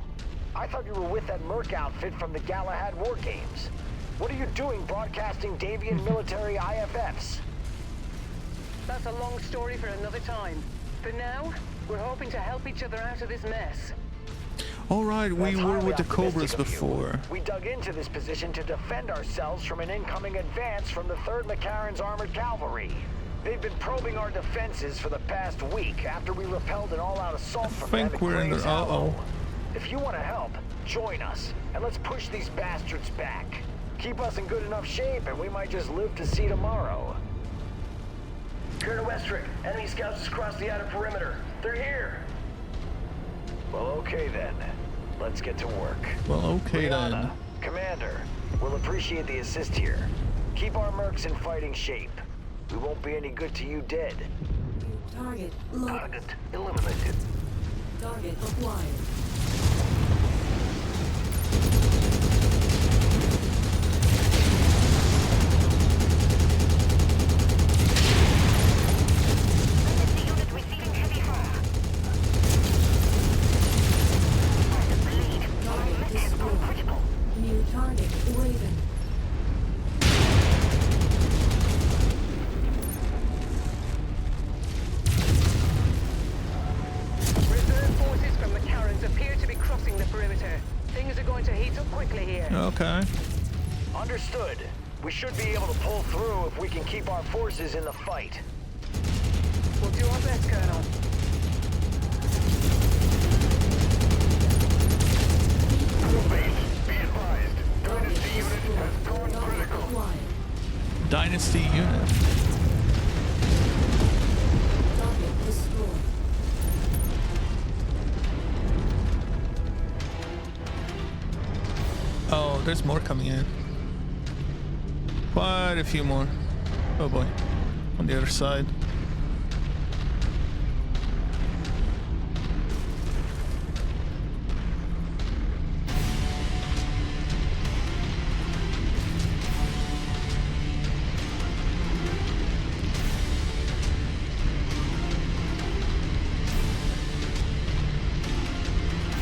I thought you were with that Merc outfit from the Galahad War Games. What are you doing broadcasting Davian military IFFs? That's a long story for another time. For now, we're hoping to help each other out of this mess. Alright, we That's were highly with the optimistic Cobras of you. before. We dug into this position to defend ourselves from an incoming advance from the 3rd Macaron's armored cavalry. They've been probing our defenses for the past week after we repelled an all-out assault from them think at we're in Graves the... Uh-oh. Hollow. If you want to help, join us, and let's push these bastards back. Keep us in good enough shape, and we might just live to see tomorrow. Clear to Westrick. Enemy scouts just crossed the outer perimeter. They're here. Well, okay then. Let's get to work. Well, okay Brianna, then. Commander, we'll appreciate the assist here. Keep our mercs in fighting shape. We won't be any good to you dead. New target located. Target eliminated. Target acquired. Target destroyed. New target Raven. Reserve forces from Macarons appear to be crossing the perimeter. Things are going to heat up quickly here. Okay. Understood. We should be able to pull through if we can keep our forces in the fight. We'll do our best, Colonel. Be advised. Dynasty unit has gone Target critical. acquired. Dynasty unit. Target destroyed. Oh, there's more coming in. Quite a few more. Oh boy. On the other side.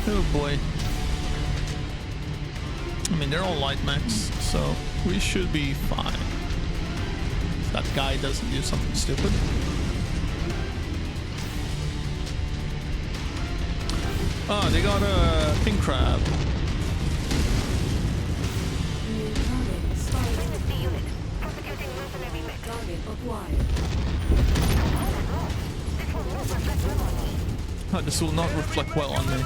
Oh boy. I mean, they're all light mechs, so we should be fine. If that guy doesn't do something stupid. Oh, they got a pink crab. New target spotted. Target acquired. Oh, this will not reflect well on me.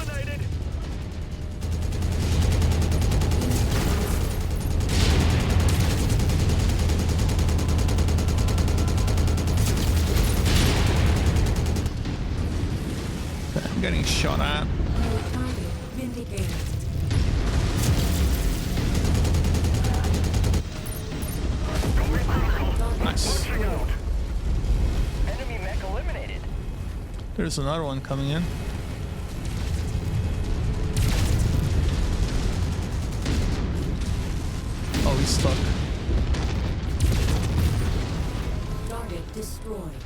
I'm getting shot at. New target vindicated. Nice. Enemy mech eliminated. There's another one coming in. Oh, he's stuck. Target destroyed.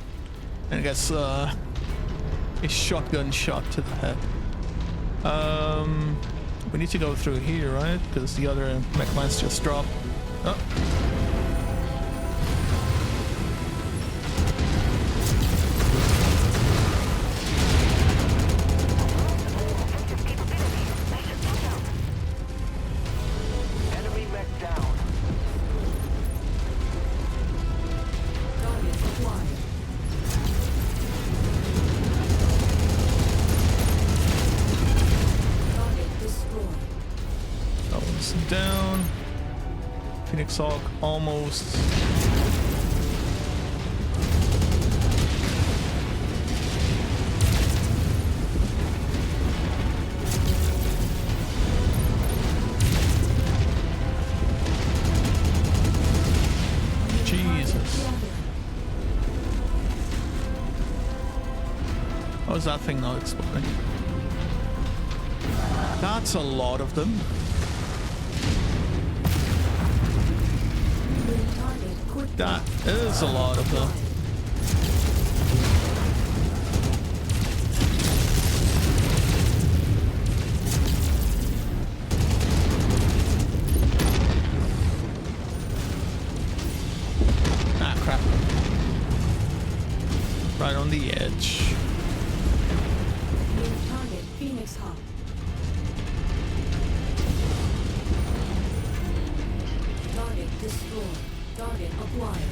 And I guess a shotgun shot to the head. We need to go through here, right? Because the other mech lance just dropped. Oh. Enemy mech down. down. Phoenix Hawk almost. Jesus. How is that thing not exploding? That's a lot of them. That is a lot of them. Ah, crap. Right on the edge. Target Phoenix Hawk. Target destroyed. Target acquired.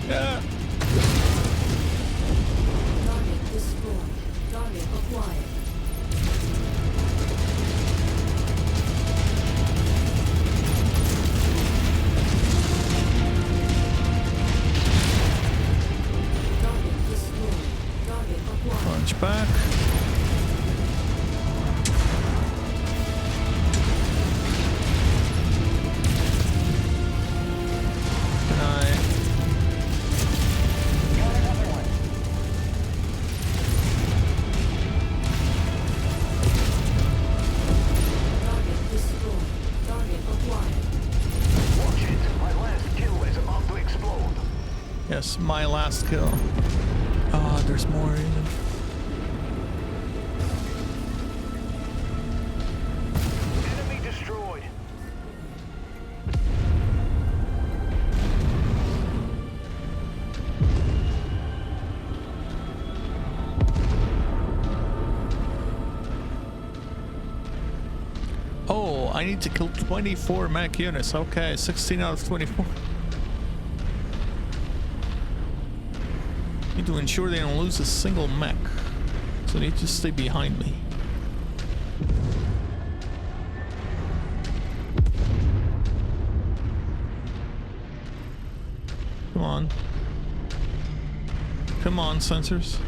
Yeah. Target destroyed. Target acquired. Target destroyed. Target acquired. Punch back. Can I? Got another one. Target destroyed. Target acquired. Watch it. My last kill is about to explode. Yes, my last kill. Ah, there's more even. Enemy destroyed. Oh, I need to kill 24 mech units. Okay, 16 out of 24. Need to ensure they don't lose a single mech. So they need to stay behind me. Come on. Come on, sensors.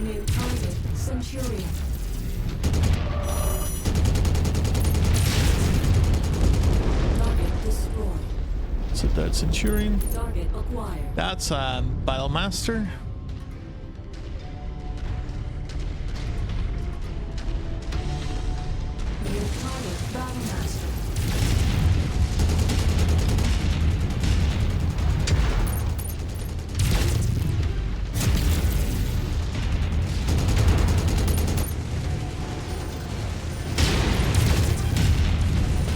New target Centurion. Target destroyed. So that's Centurion. Target acquired. That's Battlemaster. New target Battlemaster.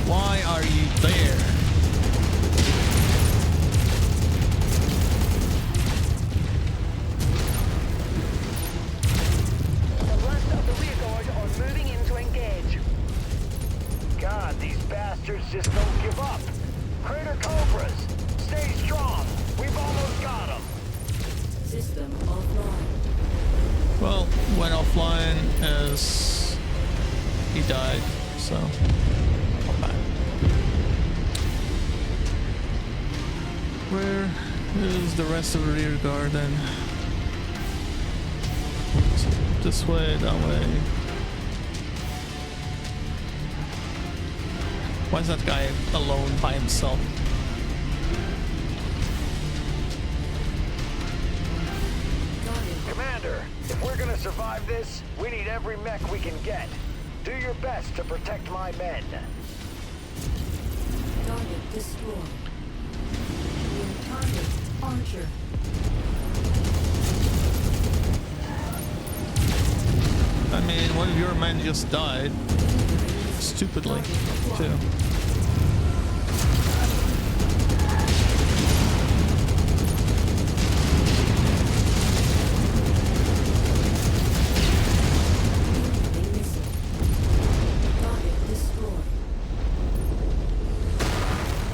Why are you there? The rest of the rear guard are moving in to engage. God, these bastards just don't give up. Crater Cobras, stay strong. We've almost got them. System offline. Well, went offline as he died, so not bad. Where is the rest of the rear guard then? This way, that way. Why is that guy alone by himself? Commander, if we're gonna survive this, we need every mech we can get. Do your best to protect my men. Target destroyed. New target Archer. I mean, one of your men just died. Stupidly, too.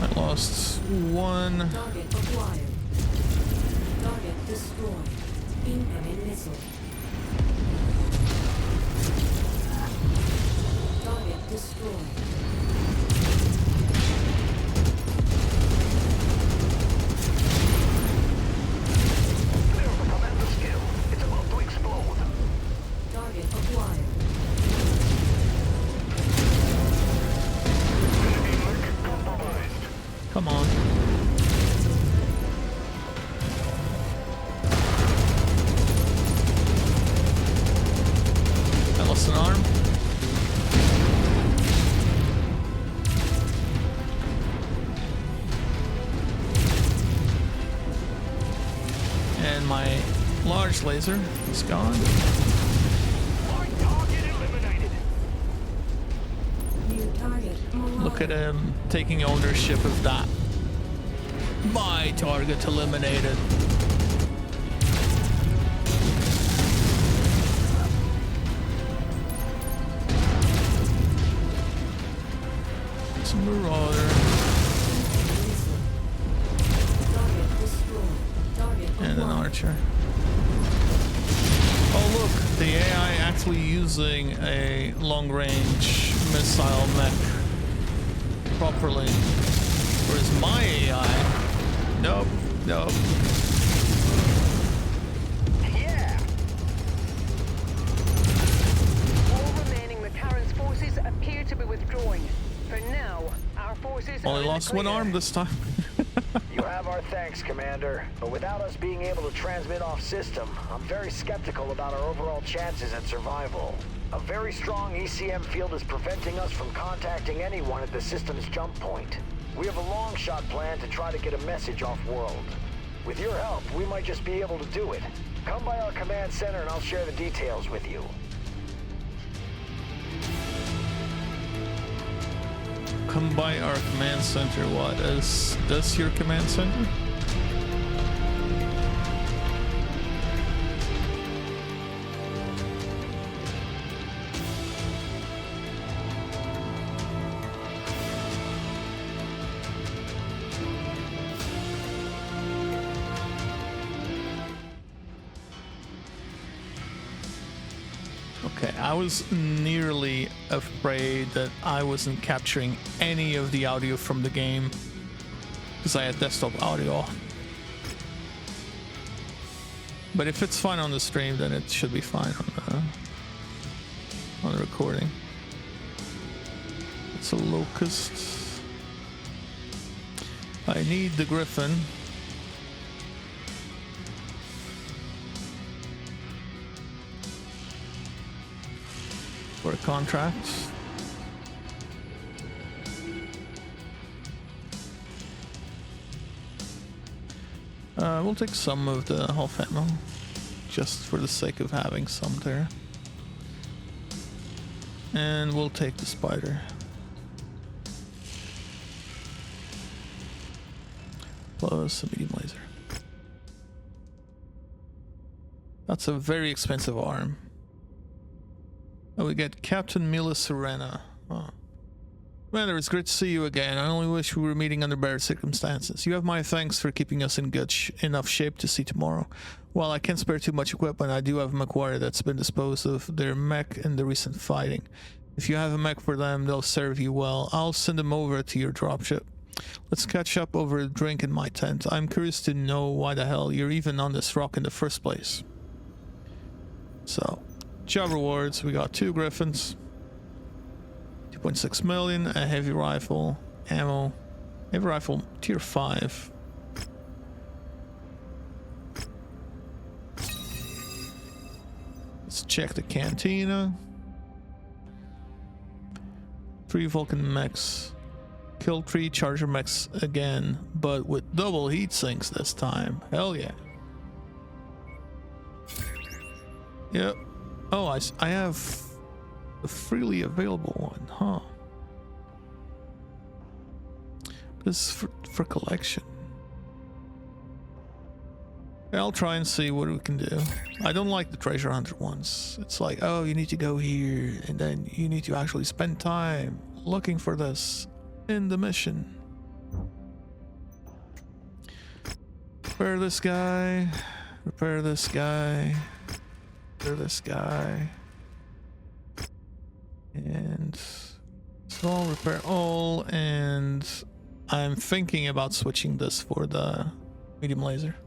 I lost done. Target acquired. Target destroyed. Incoming missile. Target destroyed. There's the commander skill. It's about to explode. Target acquired. Enemy mech compromised. Come on. I lost an arm. And my large laser is gone. Hard target eliminated. New target. Look at him taking ownership of that. My target eliminated. It's a marauder. Target destroyed. Target And an acquired. archer. Oh look, the AI actually using a long-range missile mech properly. Whereas my AI, nope, nope. Yeah. All remaining Mechwarrion's forces appear to be withdrawing. For now, our forces Only are in the lost one clear. arm this time. You have our thanks, Commander. But without us being able to transmit off system, I'm very skeptical about our overall chances at survival. A very strong ECM field is preventing us from contacting anyone at the system's jump point. We have a long shot plan to try to get a message off-world. With your help, we might just be able to do it. Come by our command center and I'll share the details with you. Come by our command center. What is this your command center? Okay, I was nearly afraid that I wasn't capturing any of the audio from the game because I had desktop audio. But if it's fine on the stream, then it should be fine on the recording. It's a locust. I need the Griffin. For a contract. We'll take some of the half ammo, just for the sake of having some there. And we'll take the spider. Plus a medium laser. That's a very expensive arm. Oh, we get Captain Mila Serena. Oh. Commander, it's great to see you again. I only wish we were meeting under better circumstances. You have my thanks for keeping us in good enough shape to see tomorrow. While I can't spare too much equipment, I do have a Mechwarrior that's been disposed of their mech in the recent fighting. If you have a mech for them, they'll serve you well. I'll send them over to your dropship. Let's catch up over a drink in my tent. I'm curious to know why the hell you're even on this rock in the first place. So, job rewards. We got 2 Griffins. 2.6 million, a heavy rifle, ammo, heavy rifle tier 5. Let's check the cantina. 3 Vulcan mechs. Kill 3 Charger mechs again, but with double heat sinks this time. Hell yeah. Yep. Oh, I have a freely available one, huh? This is for collection. I'll try and see what we can do. I don't like the treasure hunter ones. It's like, oh, you need to go here, and then you need to actually spend time looking for this in the mission. Repair this guy. Repair this guy. Repair this guy. And so repair all, and I'm thinking about switching this for the medium laser.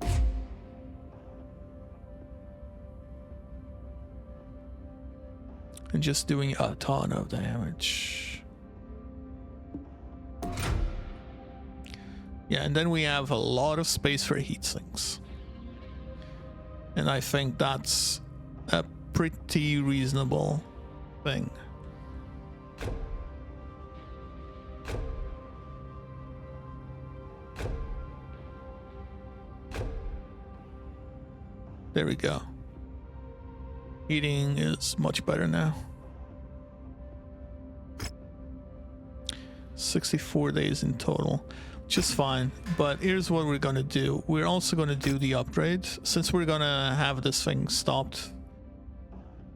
And just doing a ton of damage. Yeah, and then we have a lot of space for heat sinks. And I think that's a pretty reasonable thing. There we go. Heating is much better now. 64 days in total, which is fine. But here's what we're gonna do. We're also gonna do the upgrade, since we're gonna have this thing stopped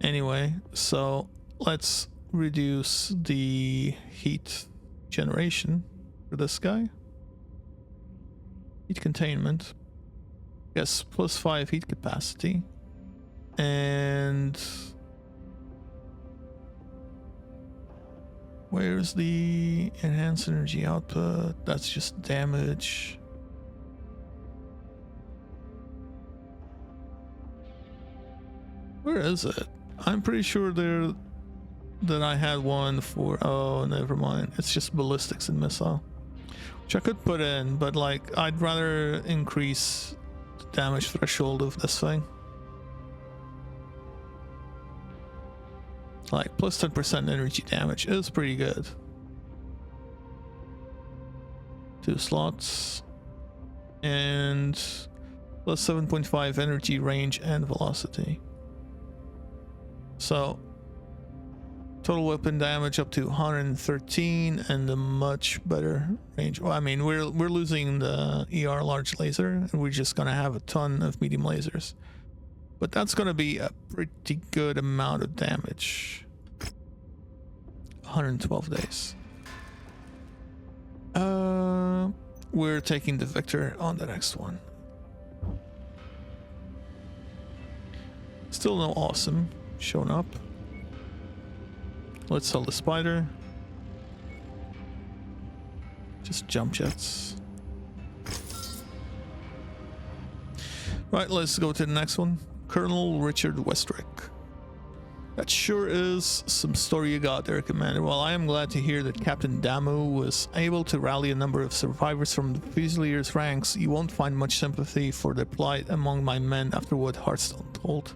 anyway. So let's reduce the heat generation for this guy. Heat containment. Yes, +5 heat capacity. And where's the enhanced energy output? That's just damage. Where is it? I'm pretty sure there that I had one for, oh, never mind. It's just ballistics and missile, which I could put in, but like I'd rather increase the damage threshold of this thing. Like plus 10% energy damage is pretty good. 2 slots and plus 7.5 energy range and velocity. So total weapon damage up to 113 and a much better range. Well, I mean, we're losing the ER large laser and we're just gonna have a ton of medium lasers. But that's gonna be a pretty good amount of damage. 112 days. We're taking the Victor on the next one. Still no awesome showing up. Let's sell the Spider. Just jump jets. Right, let's go to the next one. Colonel Richard Westrick. That sure is some story you got there, Commander. Well, I am glad to hear that Captain Damu was able to rally a number of survivors from the Fusiliers' ranks. You won't find much sympathy for their plight among my men after what Hearthstone told.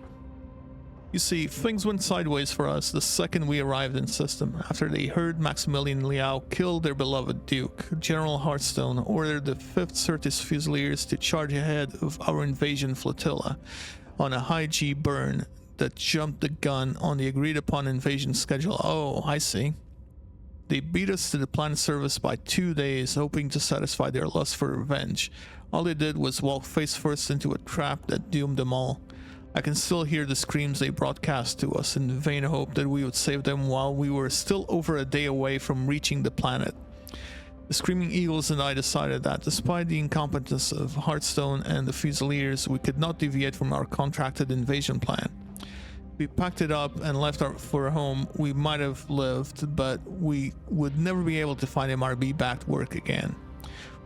You see, things went sideways for us the second we arrived in system. After they heard Maximilian Liao kill their beloved Duke, General Hearthstone ordered the 5th Certis Fusiliers to charge ahead of our invasion flotilla on a high G burn that jumped the gun on the agreed upon invasion schedule. Oh, I see. They beat us to the planet surface by 2 days, hoping to satisfy their lust for revenge. All they did was walk face first into a trap that doomed them all. I can still hear the screams they broadcast to us in the vain hope that we would save them while we were still over a day away from reaching the planet. The Screaming Eagles and I decided that despite the incompetence of Hearthstone and the Fusiliers, we could not deviate from our contracted invasion plan. We packed it up and left for home. We might have lived, but we would never be able to find MRB-backed work again.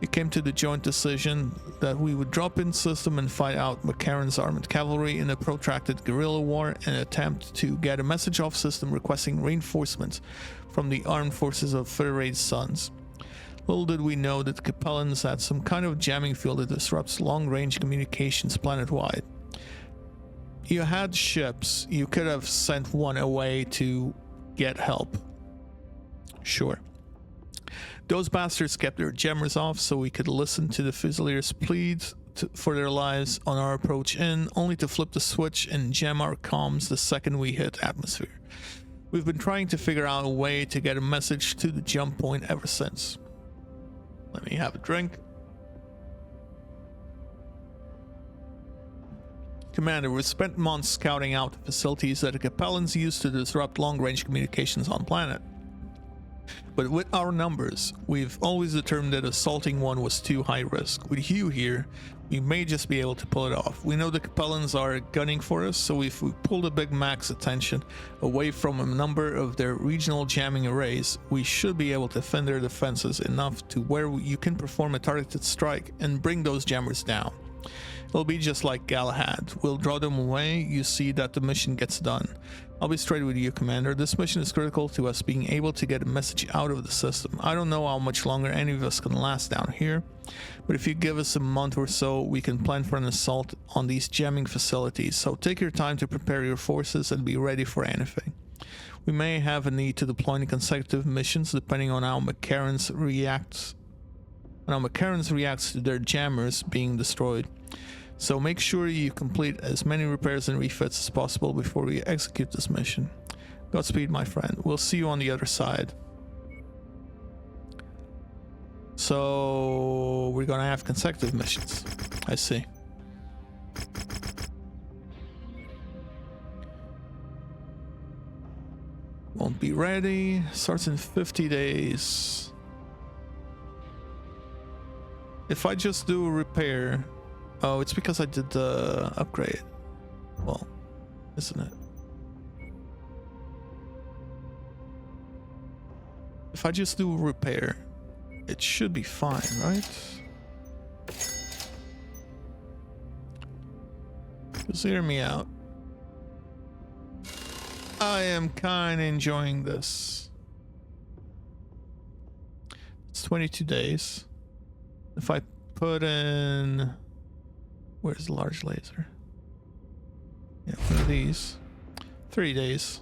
We came to the joint decision that we would drop in system and fight out Mechwarrion's armored cavalry in a protracted guerrilla war and attempt to get a message off system requesting reinforcements from the armed forces of Federated Suns. Little did we know that the Capellans had some kind of jamming field that disrupts long-range communications planet-wide. You had ships, you could have sent one away to get help. Sure. Those bastards kept their jammers off so we could listen to the Fusiliers' pleads for their lives on our approach in, only to flip the switch and jam our comms the second we hit atmosphere. We've been trying to figure out a way to get a message to the jump point ever since. Let me have a drink. Commander, we've spent months scouting out the facilities that the Capellans use to disrupt long-range communications on planet. But with our numbers, we've always determined that assaulting one was too high risk. With Hugh here, we may just be able to pull it off. We know the Capellans are gunning for us, so if we pull the Big Mac's attention away from a number of their regional jamming arrays, we should be able to defend their defenses enough to where you can perform a targeted strike and bring those jammers down. It'll be just like Galahad. We'll draw them away, you see that the mission gets done. I'll be straight with you, Commander. This mission is critical to us being able to get a message out of the system. I don't know how much longer any of us can last down here, but if you give us a month or so, we can plan for an assault on these jamming facilities. So take your time to prepare your forces and be ready for anything. We may have a need to deploy in consecutive missions depending on how Mechwarrior reacts to their jammers being destroyed. So make sure you complete as many repairs and refits as possible before we execute this mission. Godspeed, my friend. We'll see you on the other side. So we're gonna have consecutive missions. I see. Won't be ready. Starts in 50 days. If I just do a repair... Oh, it's because I did the upgrade. Well, isn't it? If I just do a repair, it should be fine, right? Just hear me out. I am kind of enjoying this. It's 22 days. If I put in... Where's the large laser? Yeah, one of these. 3 days.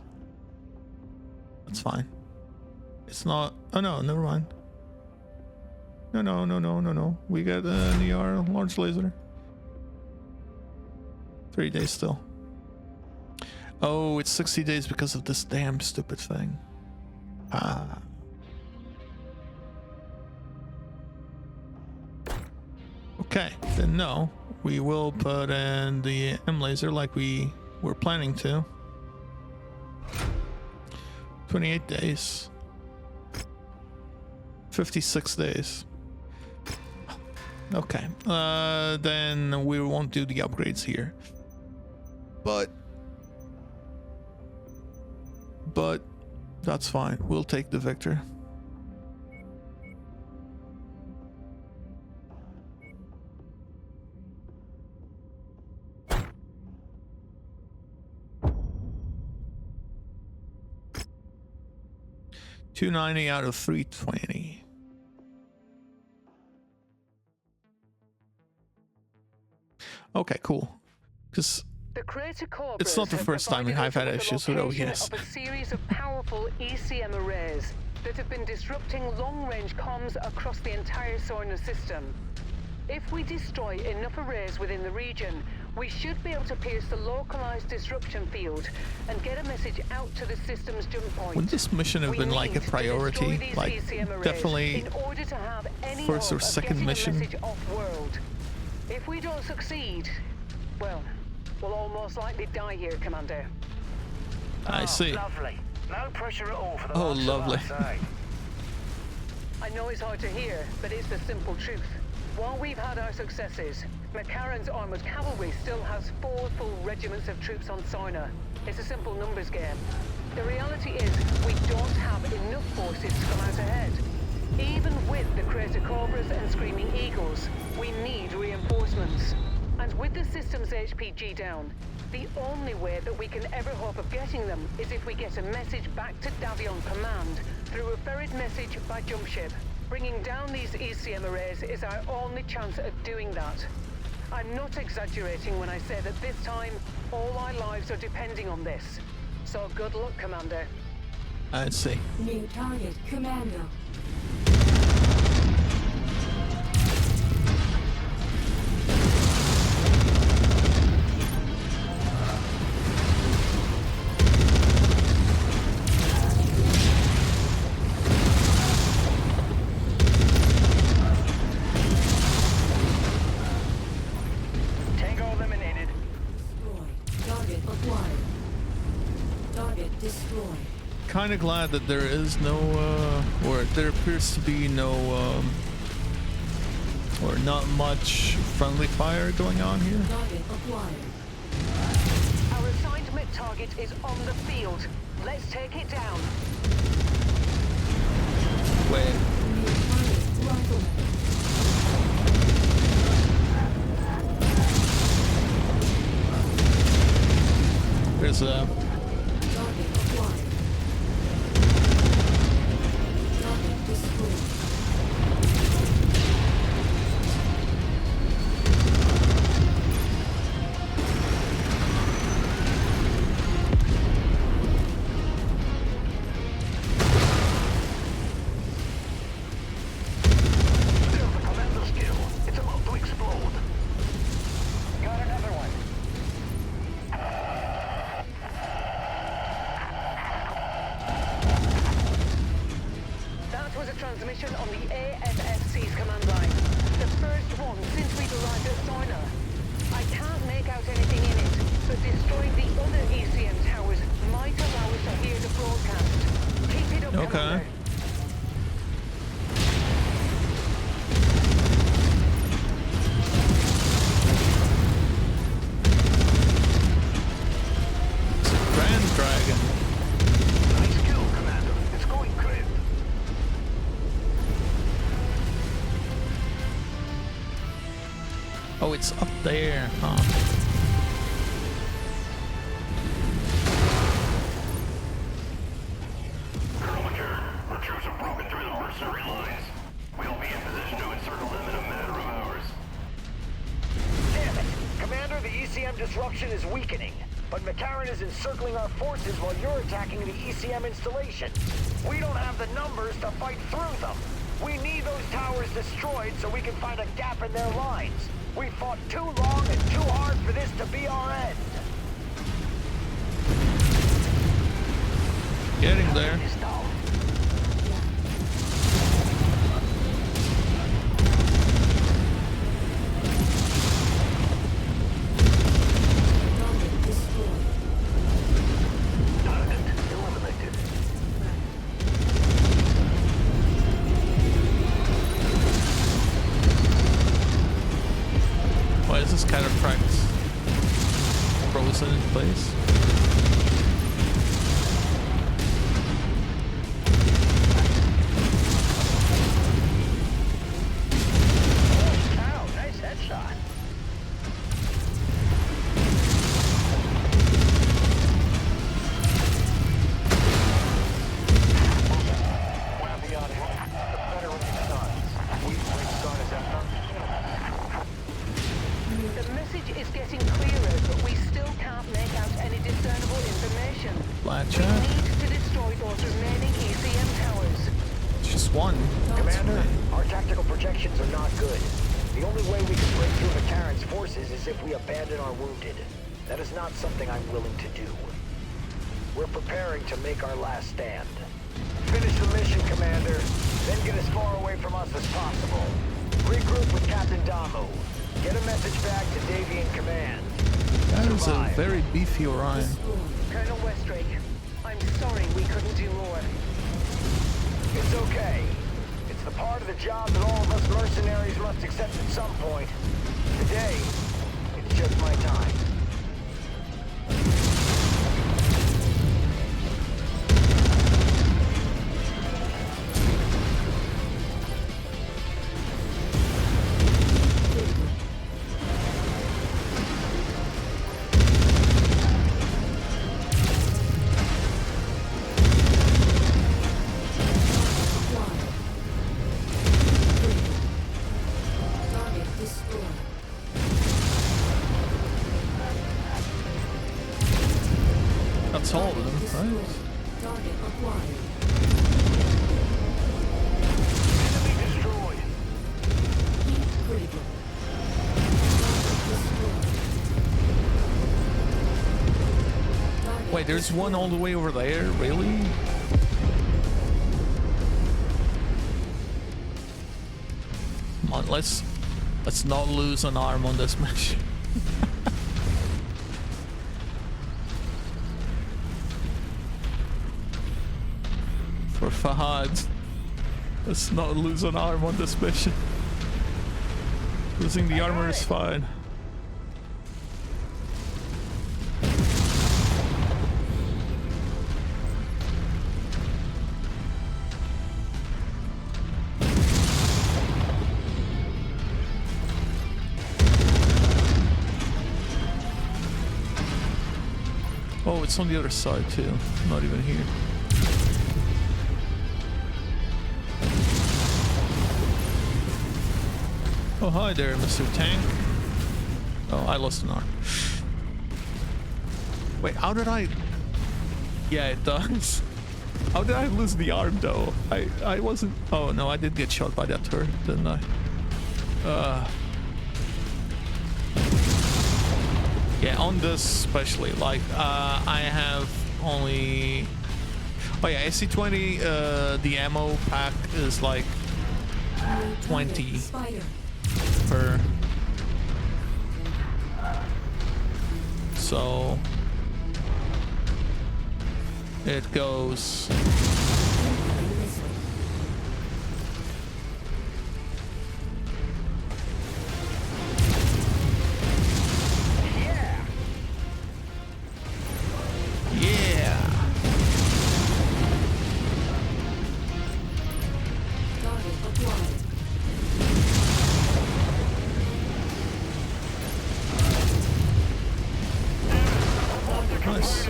That's fine. It's not... Oh no, never mind. No. We got an ER large laser. 3 days still. Oh, it's 60 days because of this damn stupid thing. Ah. Okay, then no. We will put in the M laser like we were planning to. 28 days. 56 days. Okay. Then we won't do the upgrades here. But that's fine. We'll take the victor. $290 out of $320. Okay, cool. Because it's not the first time I've had issues with OBS. Of a series of powerful ECM arrays that have been disrupting long-range comms across the entire Sarna system. If we destroy enough arrays within the region, we should be able to pierce the localized disruption field and get a message out to the system's jump point. Would this mission have been like a priority? Like, definitely first or second mission? Off-world. If we don't succeed, well, we'll all most likely die here, Commander. I see. Lovely. No pressure at all for the Oh, likes lovely. of us, eh? I know it's hard to hear, but it's the simple truth. While we've had our successes, Mechwarrion's armored cavalry still has 4 full regiments of troops on Sarna. It's a simple numbers game. The reality is, we don't have enough forces to come out ahead. Even with the Crater Cobras and Screaming Eagles, we need reinforcements. And with the system's HPG down, the only way that we can ever hope of getting them is if we get a message back to Davion Command through a ferried message by jump ship. Bringing down these ECM arrays is our only chance at doing that. I'm not exaggerating when I say that this time, all our lives are depending on this. So good luck, Commander. I'd see. New target, Commando. Tango eliminated. Destroyed. Target acquired. Target destroyed. kind of glad that there is no, or there appears to be no, or not much friendly fire going on here. Target acquired. Our assigned mech target is on the field. Let's take it down. Wait, New target rifleman. there's a, Target acquired. Target destroyed. There's the commando skill. It's about to explode. Got another one. That was a transmission on the AFSC's command line. The first one since we've arrived at Sarna. I can't make out anything in it, but destroying the other ECM towers might allow us to hear the broadcast. Keep it up, Okay. Commander. Grand Dragon. Nice kill, Commander. It's going great. Oh, it's up there, huh? Recruits have broken through the mercenary lines. We'll be in position to encircle them in a matter of hours. Damn it! Commander, the ECM disruption is weakening. But Mechwarrior is encircling our forces while you're attacking the ECM installation. We don't have the numbers to fight through them. We need those towers destroyed so we can find a gap in their lines. We fought too long and too hard for this to be our end. Getting there. Target destroyed. Target eliminated. Why is this cataphract frozen in place? Ow, nice headshot. Well, the odds, the better it starts. We break Sarna's effort. The message is getting clearer, but we still can't make out any discernible information. Flat We chat. need to destroy those remaining ECM towers. Just one. Commander, our tactical projections are not good. The only way we can break through Mechwarrion's forces is if we abandon our wounded. That is not something I'm willing to do. We're preparing to make our last stand. Finish the mission, Commander. Then get as far away from us as possible. Regroup with Captain Damu. Get a message back to Davy in command. That is a Survive. very beefy Orion. Colonel Westrake, I'm sorry we couldn't do more. It's okay. It's the part of the job that all of us mercenaries must accept at some point. Today, it's just my time. Target destroyed. That's all of them, right? Target acquired. Enemy destroyed. Heat critical. Target destroyed. Target Wait, there's one all the way over there? Really? Come on, let's not lose an arm on this mission. for Fahad. Let's not lose an arm on this mission. Losing the armor is fine. Oh, it's on the other side too. Not even here. Oh, hi there, Mr. Tank. Oh, I lost an arm. Wait, how did I... Yeah, it does. How did I lose the arm, though? I wasn't... Oh, no, I did get shot by that turret, didn't I? Yeah, on this especially, like, I have only... Oh yeah, AC-20, the ammo pack is like 20 per... So... It goes... Nice.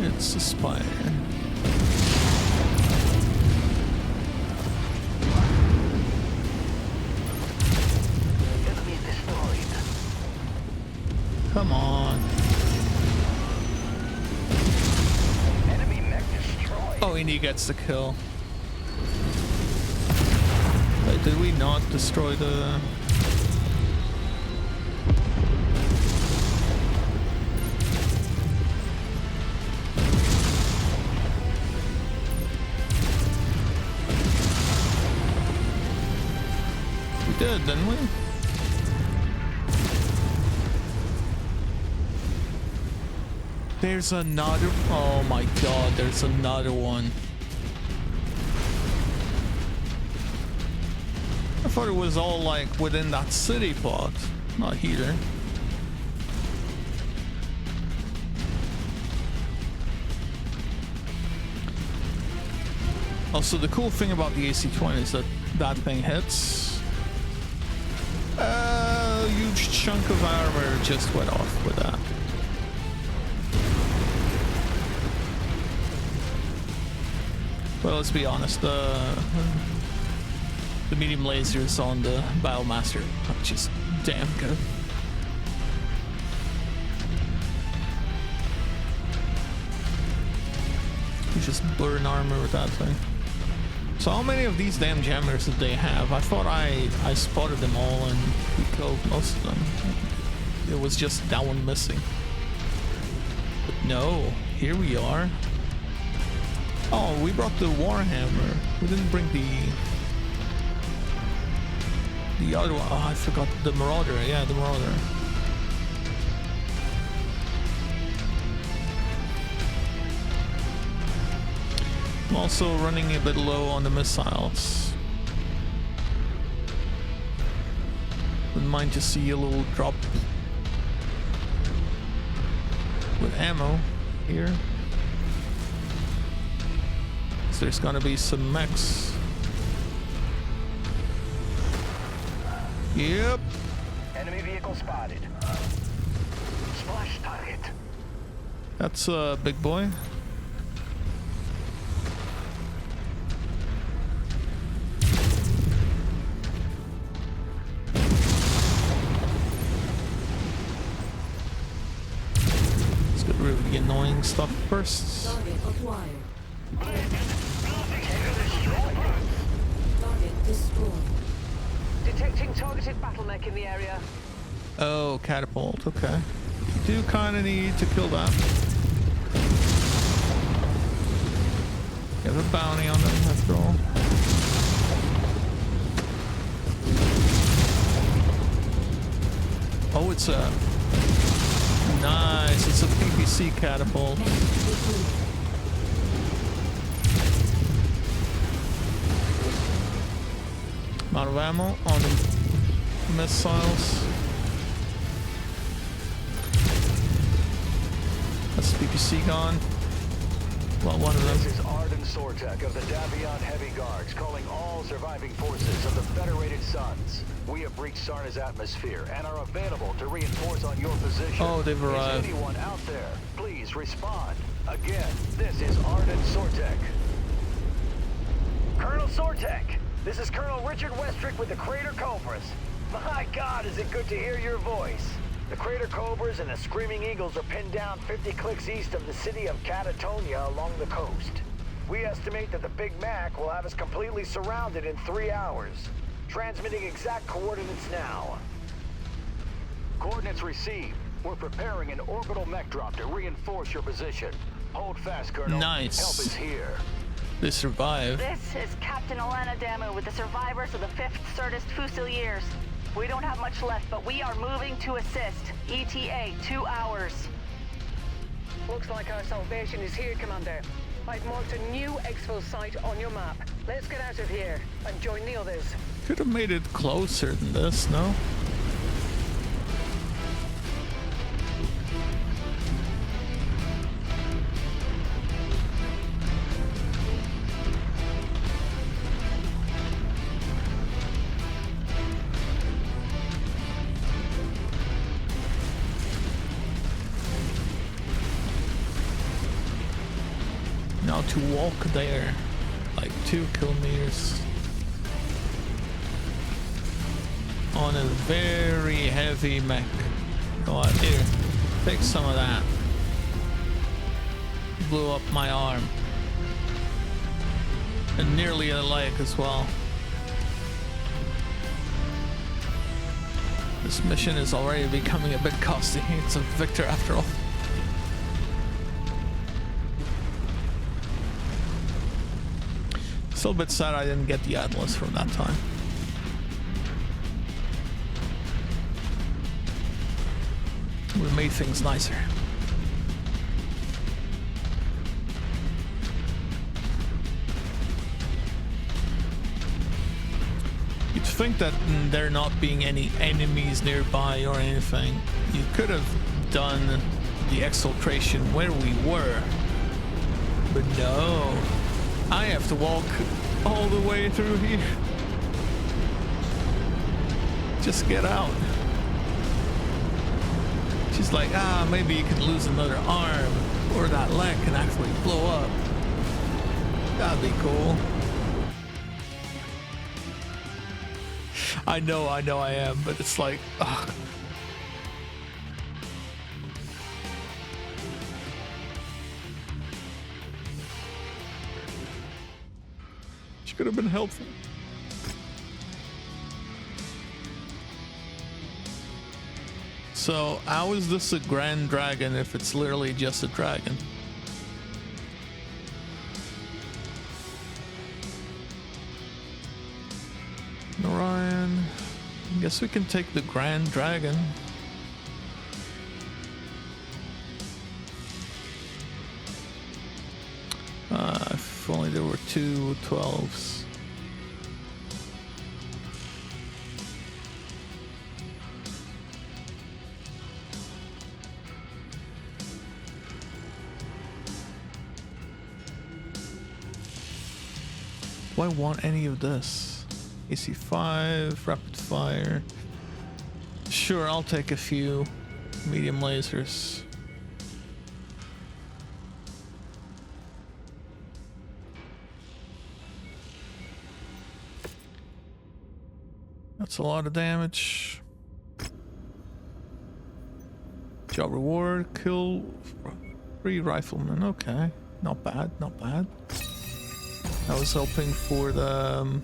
It's a spider. Enemy destroyed. Come on. Enemy mech destroyed. Oh, and he gets the kill. Wait, did we not destroy the... We did, didn't we? There's another... Oh my god, there's another one. I thought it was all like within that city plot. Not here. Also, the cool thing about the AC-20 is that that thing hits. A huge chunk of armor just went off with that. Well, let's be honest, the medium lasers on the Battlemaster are just damn good. You just burn armor with that thing. So how many of these damn jammers did they have? I thought I spotted them all and we killed most of them. It was just that one missing. But no, here we are. Oh, we brought the Warhammer. We didn't bring the other one. Oh, I forgot the Marauder. Yeah, the Marauder. I'm also running a bit low on the missiles. Wouldn't mind to see a little drop with ammo here. So there's gonna be some mechs. Yep. Enemy vehicle spotted. Splash target. That's a big boy. Let's get rid of the annoying stuff first. Target acquired. Target destroyed. Detecting targeted battle mech in the area. Oh, catapult. Okay. Do kind of need to kill that. You have a bounty on them after all. it's a nice. It's a PPC catapult. Amount of ammo on the missiles. That's the PPC gone. Well, one of them. This is Arden Sortek of the Davion Heavy Guards calling all surviving forces of the Federated Suns. We have breached Sarna's atmosphere and are available to reinforce on your position. Oh, they've arrived. Is anyone out there? Please respond. Again, this is Arden Sortek. Colonel Sortek, this is Colonel Richard Westrick with the Crater Cobras. My God, is it good to hear your voice. The Crater Cobras and the Screaming Eagles are pinned down 50 clicks east of the city of Catatonia along the coast. We estimate that the Big Mac will have us completely surrounded in 3 hours. Transmitting exact coordinates now. Coordinates received. We're preparing an orbital mech drop to reinforce your position. Hold fast, Colonel. Nice. Help is here. They survived. This is Captain Alana Damu with the survivors of the 5th Certus Fusiliers. We don't have much left, but we are moving to assist. ETA, 2 hours. Looks like our salvation is here, Commander. I've marked a new exfil site on your map. Let's get out of here and join the others. Could have made it closer than this, no? Now to walk there, like 2 kilometers on a very heavy mech. Go out here, take some of that. Blew up my arm and nearly a leg as well. This mission is already becoming a bit costly. It's a victor after all. Still a bit sad I didn't get the Atlas from that time. Would have made things nicer. You'd think that there not being any enemies nearby or anything, you could have done the exfiltration where we were. But no. I have to walk all the way through here. Just get out. She's like, maybe you can lose another arm or that leg can actually blow up. That'd be cool. I know I am, but it's like, ugh. Could have been helpful. So how is this a grand dragon if it's literally just a dragon? Orion. I guess we can take the grand dragon. If only there were 2 12s. Do I want any of this? AC5, rapid fire. Sure, I'll take a few medium lasers. That's a lot of damage. Job reward, kill 3 riflemen. Okay, not bad, not bad. I was hoping for the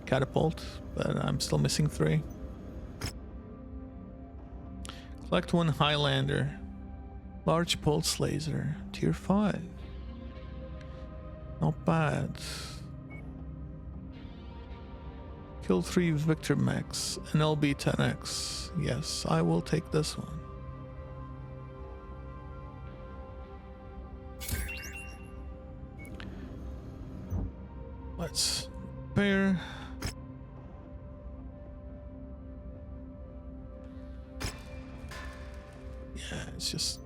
catapult, but I'm still missing 3. Collect 1 Highlander. Large pulse laser, tier 5. Not bad. Kill 3 Victor mechs, and LB 10x. Yes, I will take this one. Let's repair. Yeah, it's just...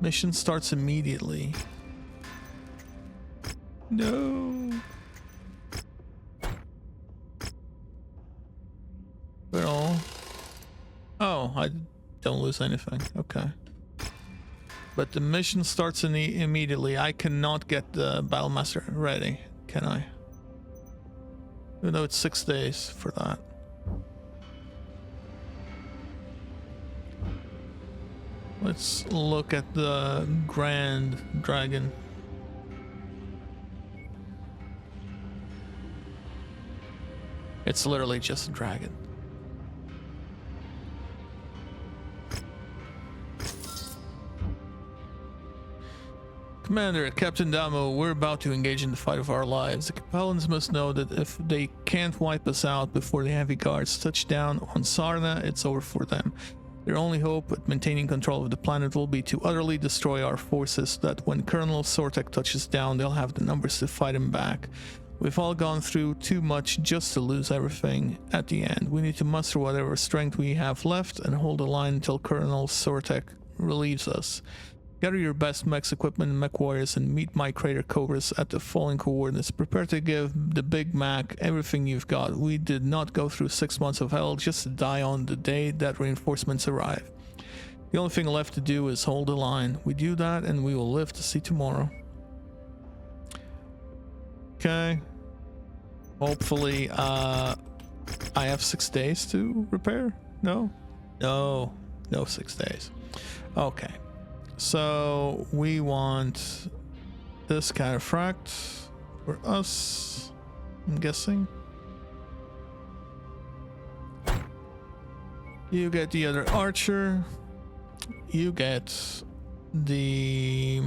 Mission starts immediately. No. Well, oh, I don't lose anything. Okay. But the mission starts immediately. I cannot get the Battlemaster ready, can I? Even though it's 6 days for that. Let's look at the Grand Dragon. It's literally just a dragon. Commander, Captain Damo, we're about to engage in the fight of our lives. The Capellans must know that if they can't wipe us out before the heavy guards touch down on Sarna, it's over for them. Their only hope at maintaining control of the planet will be to utterly destroy our forces so that when Colonel Sortek touches down, they'll have the numbers to fight him back. We've all gone through too much just to lose everything at the end. We need to muster whatever strength we have left and hold the line until Colonel Sortek relieves us. Gather your best mechs equipment and Mechwarriors and meet my Crater Cobras at the following coordinates. Prepare to give the Big Mac everything you've got. We did not go through 6 months of hell just to die on the day that reinforcements arrive. The only thing left to do is hold the line. We do that and we will live to see tomorrow. Okay. Hopefully, I have 6 days to repair? No? No. No 6 days. Okay. So we want this cataphract for us, I'm guessing. You get the other archer. You get the...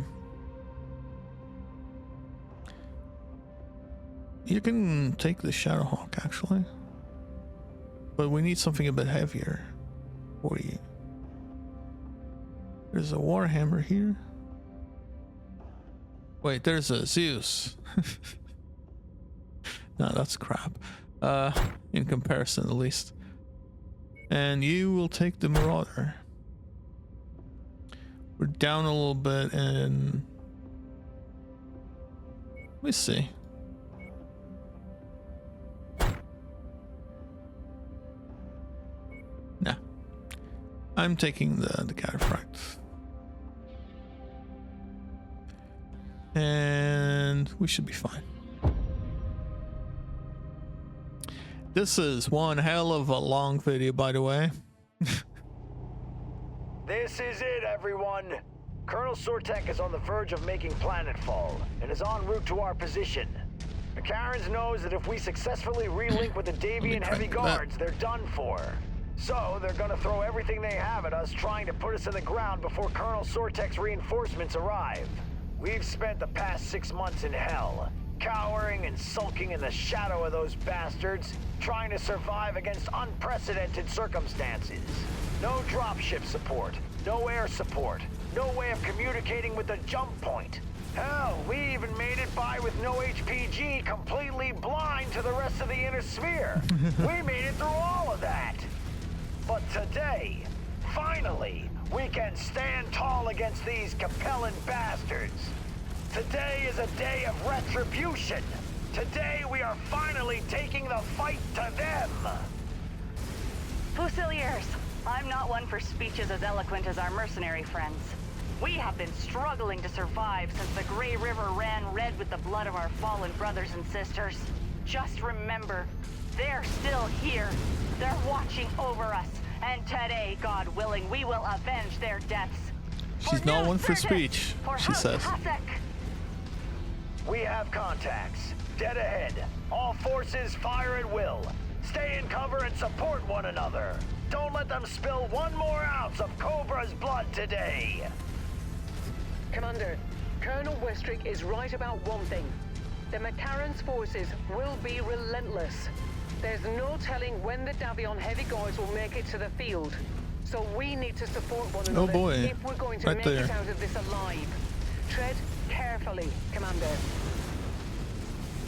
You can take the Shadowhawk actually. But we need something a bit heavier for you. There's a Warhammer here. Wait, there's a Zeus. No, that's crap. In comparison, at least. And you will take the Marauder. We're down a little bit, and let me see. Nah. I'm taking the cataphract. And we should be fine. This is one hell of a long video, by the way. This is it, everyone. Colonel Sortek is on the verge of making planetfall and is en route to our position. McCarran's knows that if we successfully relink with the Davian heavy guards, they're done for. So they're gonna throw everything they have at us trying to put us in the ground before Colonel Sortek's reinforcements arrive. We've spent the past 6 months in hell, cowering and sulking in the shadow of those bastards, trying to survive against unprecedented circumstances. No dropship support, no air support, no way of communicating with the jump point. Hell, we even made it by with no HPG, completely blind to the rest of the inner sphere. We made it through all of that. But today, finally, we can stand tall against these Capellan bastards. Today is a day of retribution. Today we are finally taking the fight to them. Fusiliers, I'm not one for speeches as eloquent as our mercenary friends. We have been struggling to survive since the Grey River ran red with the blood of our fallen brothers and sisters. Just remember, they're still here. They're watching over us. And today, God willing, we will avenge their deaths. She's not one for speech, she says. We have contacts. Dead ahead. All forces fire at will. Stay in cover and support one another. Don't let them spill one more ounce of Cobra's blood today. Commander, Colonel Westrick is right about one thing. The Macaron's forces will be relentless. There's no telling when the Davion heavy guards will make it to the field. So we need to support one another boy. if we're going to Right make there. it out of this alive. Tread carefully, Commander.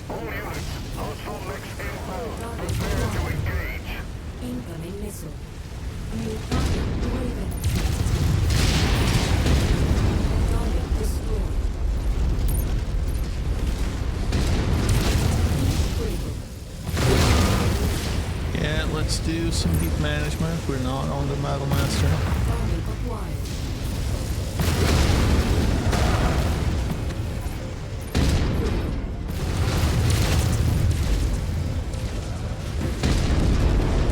All units, hostile mix inbound. Prepare to engage. Incoming missile. New target Raven. Target destroyed. Critical. Yeah, let's do some heat management. We're not on the Battle Master. Target acquired.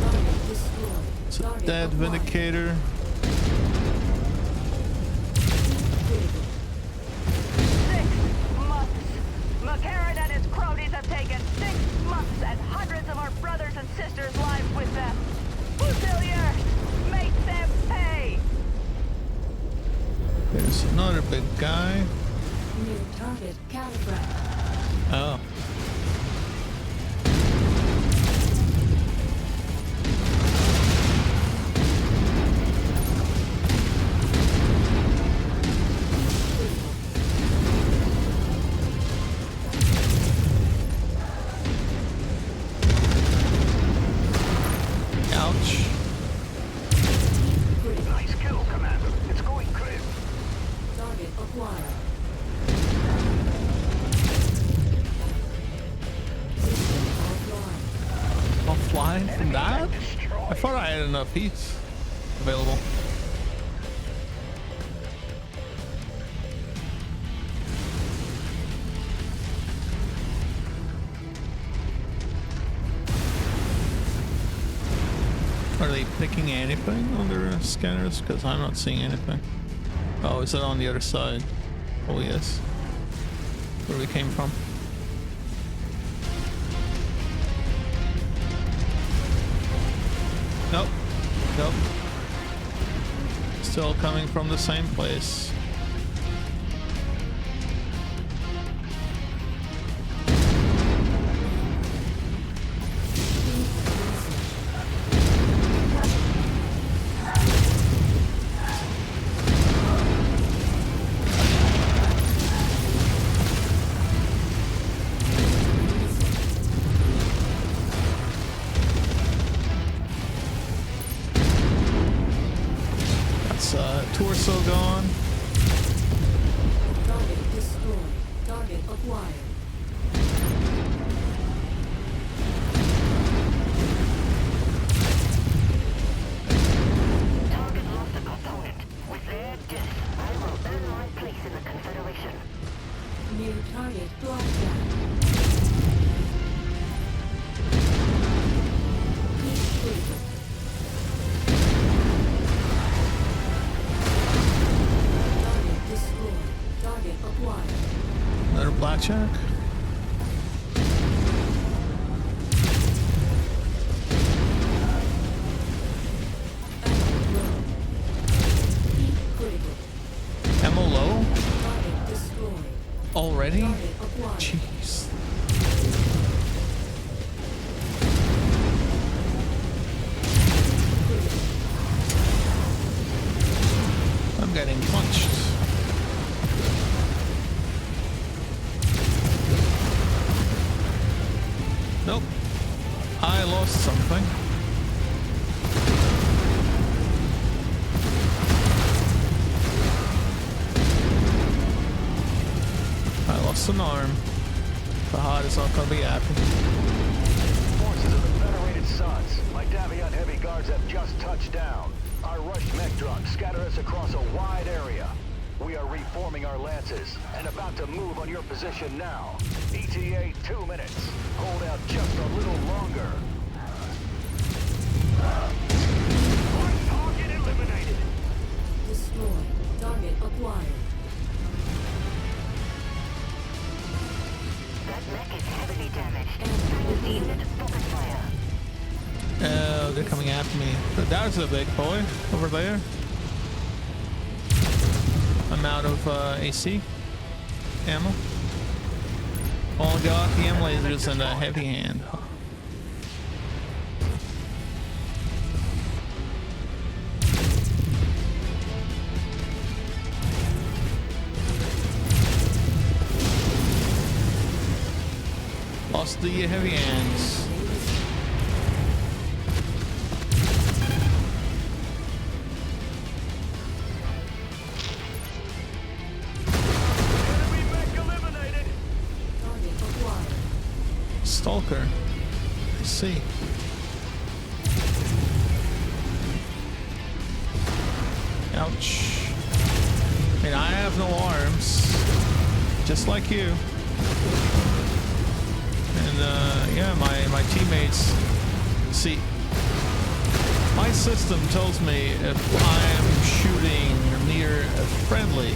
Target destroyed. It's a Target dead acquired. Vindicator. Critical. 6 months. Macaron and his cronies have taken 6 months and hundreds of our brothers and sisters' lives with them. Fusilier, make them pay! There's another big guy. New target calibrated. Oh. Ouch. Nice kill, Commander. It's going crit. Target acquired. System offline. Offline from that? I thought I had enough heat available. Are they picking anything on their scanners? Because I'm not seeing anything. Oh, is that on the other side? Oh, yes. Where we came from. Nope. Nope. Still coming from the same place. Torso gone. Target destroyed. Target acquired. Target lost a component. With their death, I will earn my place in the Confederation. New target broadcast. Heat critical. Target destroyed. Target acquired. Another blackjack. Ammo low. Heat critical. Ammo low Target destroyed. already? Target acquired. Jeez. I'm getting punched. Nope. I lost something. I lost an arm. Fahad is not gonna be happy. Forces of the Federated Suns, my Davion heavy guards have just touched down. Our rushed mech trucks scatter us across a wide area. We are reforming our lances and about to move on your position now. ETA 2 minutes. Hold out just a little longer. One target eliminated. Destroyed. Target acquired. That mech is heavily damaged. Ammo Unit, focus fire. Oh, they're coming after me. There's a big boy over there. I'm out of AC ammo. All got the M lasers and a heavy hand. Lost the heavy hands. Stalker. I see. Ouch. And I have no arms. Just like you. And yeah, my teammates. See, my system tells me if I'm shooting near a friendly.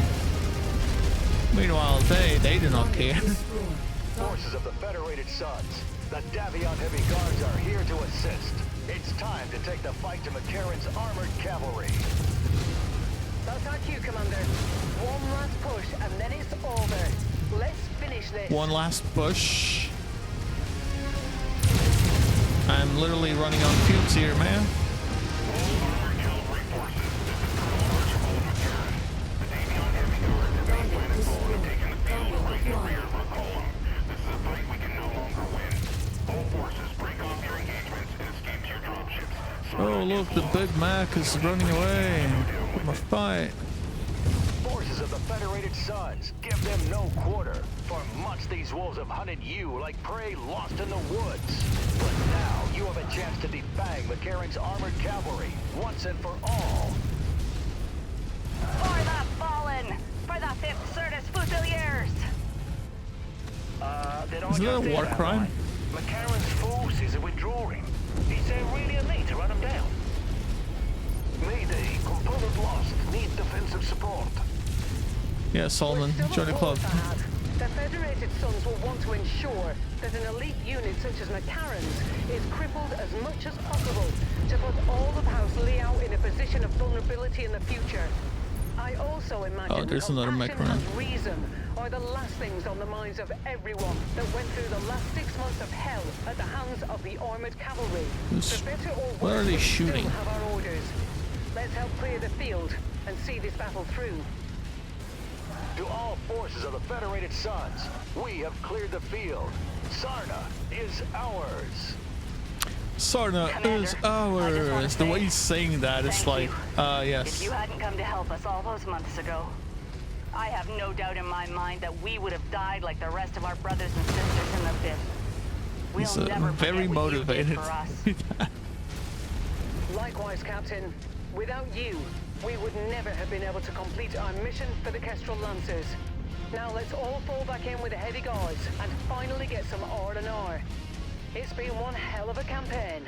Meanwhile, they do not care. Forces of the Federated Suns, the Davion Heavy Guards are here to assist. It's time to take the fight to Mechwarrion's armored cavalry. That's our cue, Commander. One last push, and then it's over. Let's finish this. One last push. I'm literally running on fumes here, man. Oh look, the Big Mac is running away from a fight. Forces of the Federated Suns, give them no quarter. For months these wolves have hunted you like prey lost in the woods. But now you have a chance to defang Mechwarrion's armored cavalry once and for all. For the fallen! For the 5th Certus Fusiliers! Did I Isn't that just a hear war that crime? right? Mechwarrion's forces are withdrawing. Is there really a need to run them down? Mayday, component lost. Need defensive support. Yeah, Solomon, join the club. The Federated Suns will want to ensure that an elite unit such as Mechwarrion's is crippled as much as possible to put all of House Liao in a position of vulnerability in the future. I also imagine there's another compassion Mechwarrior. and reason are the last things on the minds of everyone that went through the last 6 months of hell at the hands of the armored cavalry. For better or worse, What are they we shooting? still have our orders. Let's help clear the field and see this battle through. To all forces of the Federated Suns, we have cleared the field. Sarna is ours. Sarna Commander, is I just wanna ours. The way say he's saying that, it's like, thank you. If yes. you hadn't come to help us all those months ago, I have no doubt in my mind that we would have died like the rest of our brothers and sisters in the 5th. We'll He's never very forget what you did motivated. for us. Likewise, Captain. Without you, we would never have been able to complete our mission for the Kestrel Lancers. Now let's all fall back in with the heavy guards and finally get some R&R. It's been one hell of a campaign.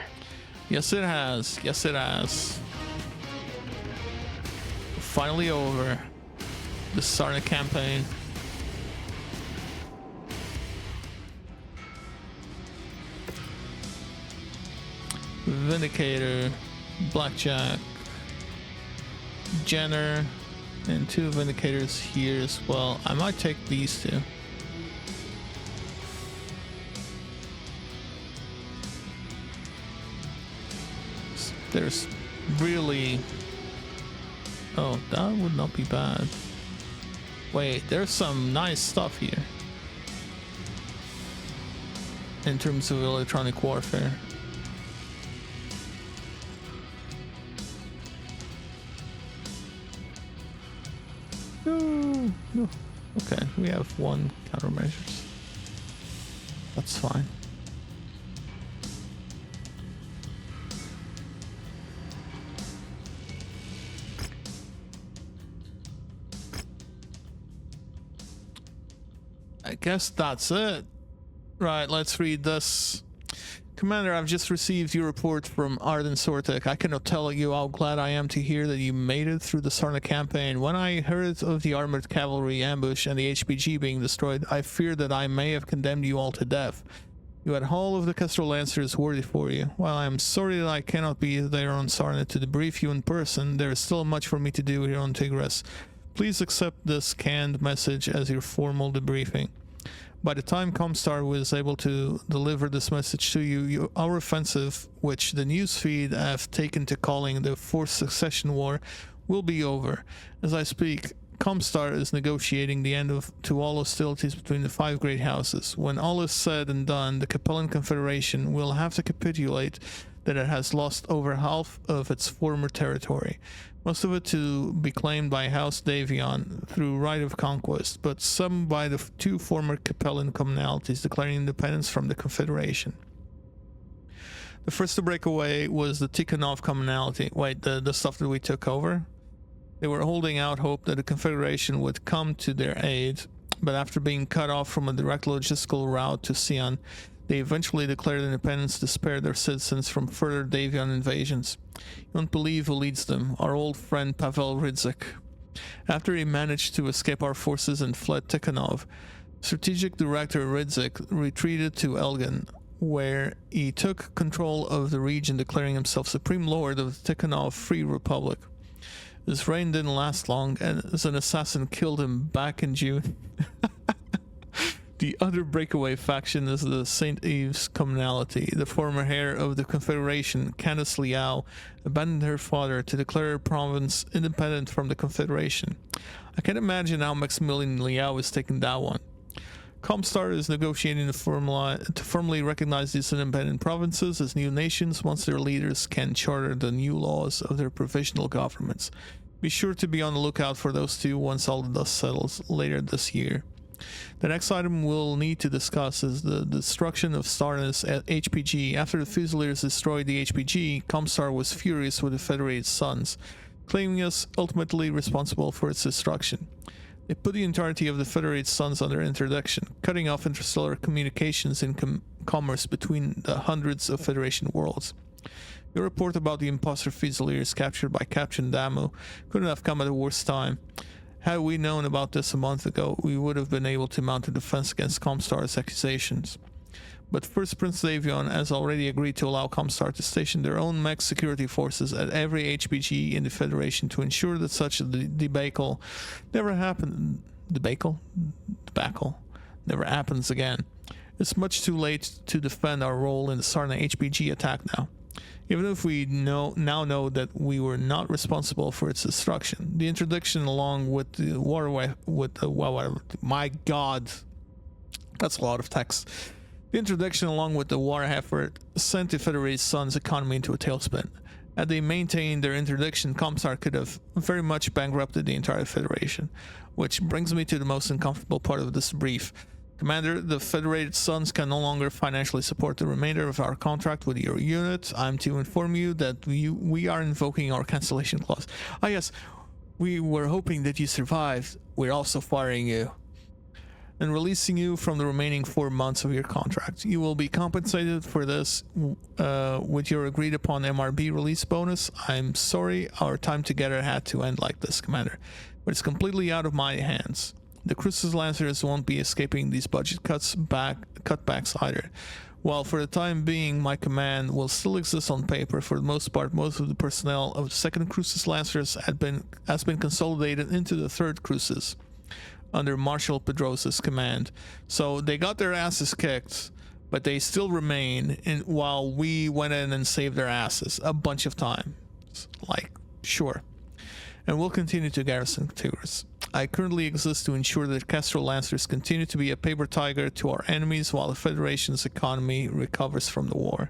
Yes, it has. Yes, it has. Finally over. The Sarna campaign. Vindicator, Blackjack, Jenner, and 2 Vindicators here as well. I might take these 2. There's really... Oh, that would not be bad. Wait, there's some nice stuff here. In terms of electronic warfare. No. Okay, we have 1 countermeasures. That's fine. I guess that's it. Right, let's read this. Commander, I've just received your report from Arden Sortek. I cannot tell you how glad I am to hear that you made it through the Sarna campaign. When I heard of the armored cavalry ambush and the HPG being destroyed, I feared that I may have condemned you all to death. You had all of the Kestrel Lancers worthy for you. While I am sorry that I cannot be there on Sarna to debrief you in person, there is still much for me to do here on Tigris. Please accept this canned message as your formal debriefing. By the time Comstar was able to deliver this message to you, our offensive, which the newsfeed have taken to calling the Forced Succession War, will be over. As I speak, Comstar is negotiating the end to all hostilities between the 5 great houses. When all is said and done, the Capellan Confederation will have to capitulate that it has lost over half of its former territory, most of it to be claimed by House Davion through right of conquest, but some by the 2 former Capellan commonalities declaring independence from the Confederation. The first to break away was the Tikhonov commonality. Wait, the stuff that we took over? They were holding out hope that the Confederation would come to their aid, but after being cut off from a direct logistical route to Sion, they eventually declared independence to spare their citizens from further Davion invasions. You won't believe who leads them, our old friend Pavel Rydzik. After he managed to escape our forces and fled Tikhonov, Strategic Director Rydzik retreated to Elgin, where he took control of the region, declaring himself Supreme Lord of the Tikhonov Free Republic. His reign didn't last long, and as an assassin killed him back in June. The other breakaway faction is the St. Eve's commonality. The former heir of the Confederation, Candace Liao, abandoned her father to declare her province independent from the Confederation. I can't imagine how Maximilian Liao is taking that one. Comstar is negotiating to formally recognize these independent provinces as new nations once their leaders can charter the new laws of their provisional governments. Be sure to be on the lookout for those 2 once all the dust settles later this year. The next item we'll need to discuss is the destruction of Sarna's HPG. After the Fusiliers destroyed the HPG, Comstar was furious with the Federated Suns, claiming us ultimately responsible for its destruction. They put the entirety of the Federated Suns under interdiction, cutting off interstellar communications and commerce between the hundreds of Federation worlds. Your report about the imposter Fusiliers captured by Captain Damu couldn't have come at a worse time. Had we known about this a month ago, we would have been able to mount a defense against Comstar's accusations. But First Prince Davion has already agreed to allow Comstar to station their own mech security forces at every HPG in the Federation to ensure that such a debacle never happens. Debacle never happens again. It's much too late to defend our role in the Sarna HPG attack now. Even if we now know that we were not responsible for its destruction, the interdiction along with the my God, that's a lot of text. The interdiction along with the war effort sent the Federated Suns' economy into a tailspin. Had they maintained their interdiction, Comstar could have very much bankrupted the entire Federation. Which brings me to the most uncomfortable part of this brief. Commander, the Federated Suns can no longer financially support the remainder of our contract with your unit. I'm to inform you that we are invoking our cancellation clause. Ah yes, we were hoping that you survived. We're also firing you and releasing you from the remaining 4 months of your contract. You will be compensated for this with your agreed upon MRB release bonus. I'm sorry our time together had to end like this, Commander, but it's completely out of my hands. The Crucis Lancers won't be escaping these budget cutbacks either. While for the time being my command will still exist on paper, for the most part most of the personnel of the 2nd Crucis Lancers has been consolidated into the 3rd Crucis under Marshal Pedrosa's command. So they got their asses kicked, but they still remain while we went in and saved their asses a bunch of times. Like, sure. And we'll continue to garrison Tigris. I currently exist to ensure that Castro Lancers continue to be a paper tiger to our enemies while the Federation's economy recovers from the war.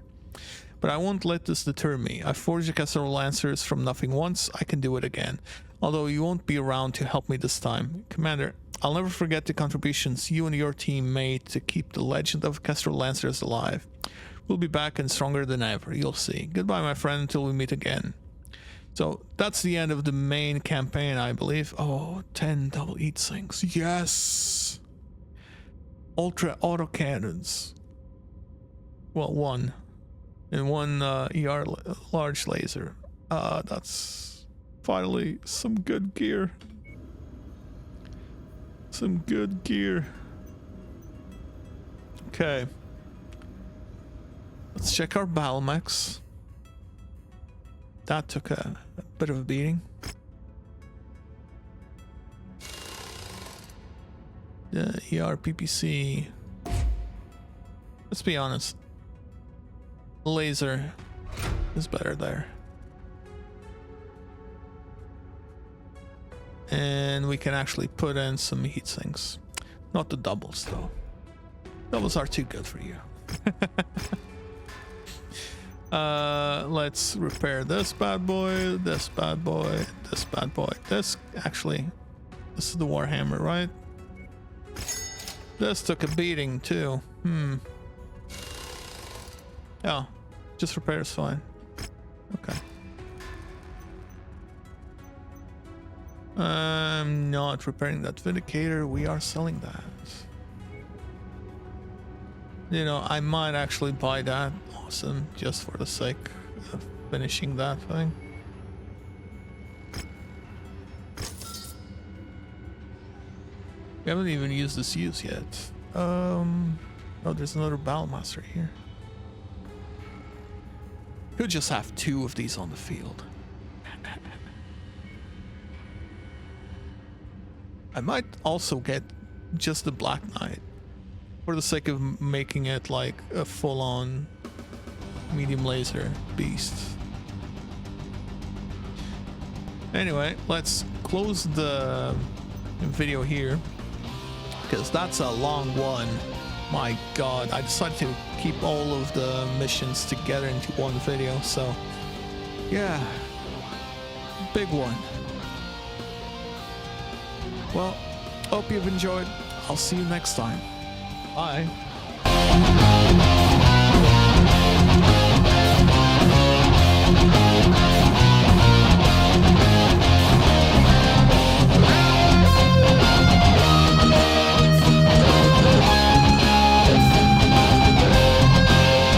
But I won't let this deter me. I forged the Castro Lancers from nothing once, I can do it again. Although you won't be around to help me this time. Commander, I'll never forget the contributions you and your team made to keep the legend of Castro Lancers alive. We'll be back and stronger than ever, you'll see. Goodbye, my friend, until we meet again. So that's the end of the main campaign, I believe. Oh, 10 double heat sinks. Yes! Ultra autocannons. Well, 1. And 1 ER large laser. That's finally some good gear. Some good gear. Okay. Let's check our battle mechs. That took a bit of a beating. The ER PPC Let's be honest. Laser is better there. And we can actually put in some heat sinks. Not the doubles though. Doubles are too good for you. Let's repair this bad boy, this bad boy, this bad boy. This actually, this is the Warhammer, right? This took a beating too. Yeah, just repair is fine. Okay. I'm not repairing that Vindicator. We are selling that. You know, I might actually buy that. Awesome, just for the sake of finishing that thing. We haven't even used this use yet. Oh, there's another Battlemaster here. Could just have 2 of these on the field. I might also get just the Black Knight for the sake of making it like a full-on medium laser beast. Anyway, let's close the video here because that's a long one. My god, I decided to keep all of the missions together into one video, so yeah, big one. Well, hope you've enjoyed. I'll see you next time. Bye.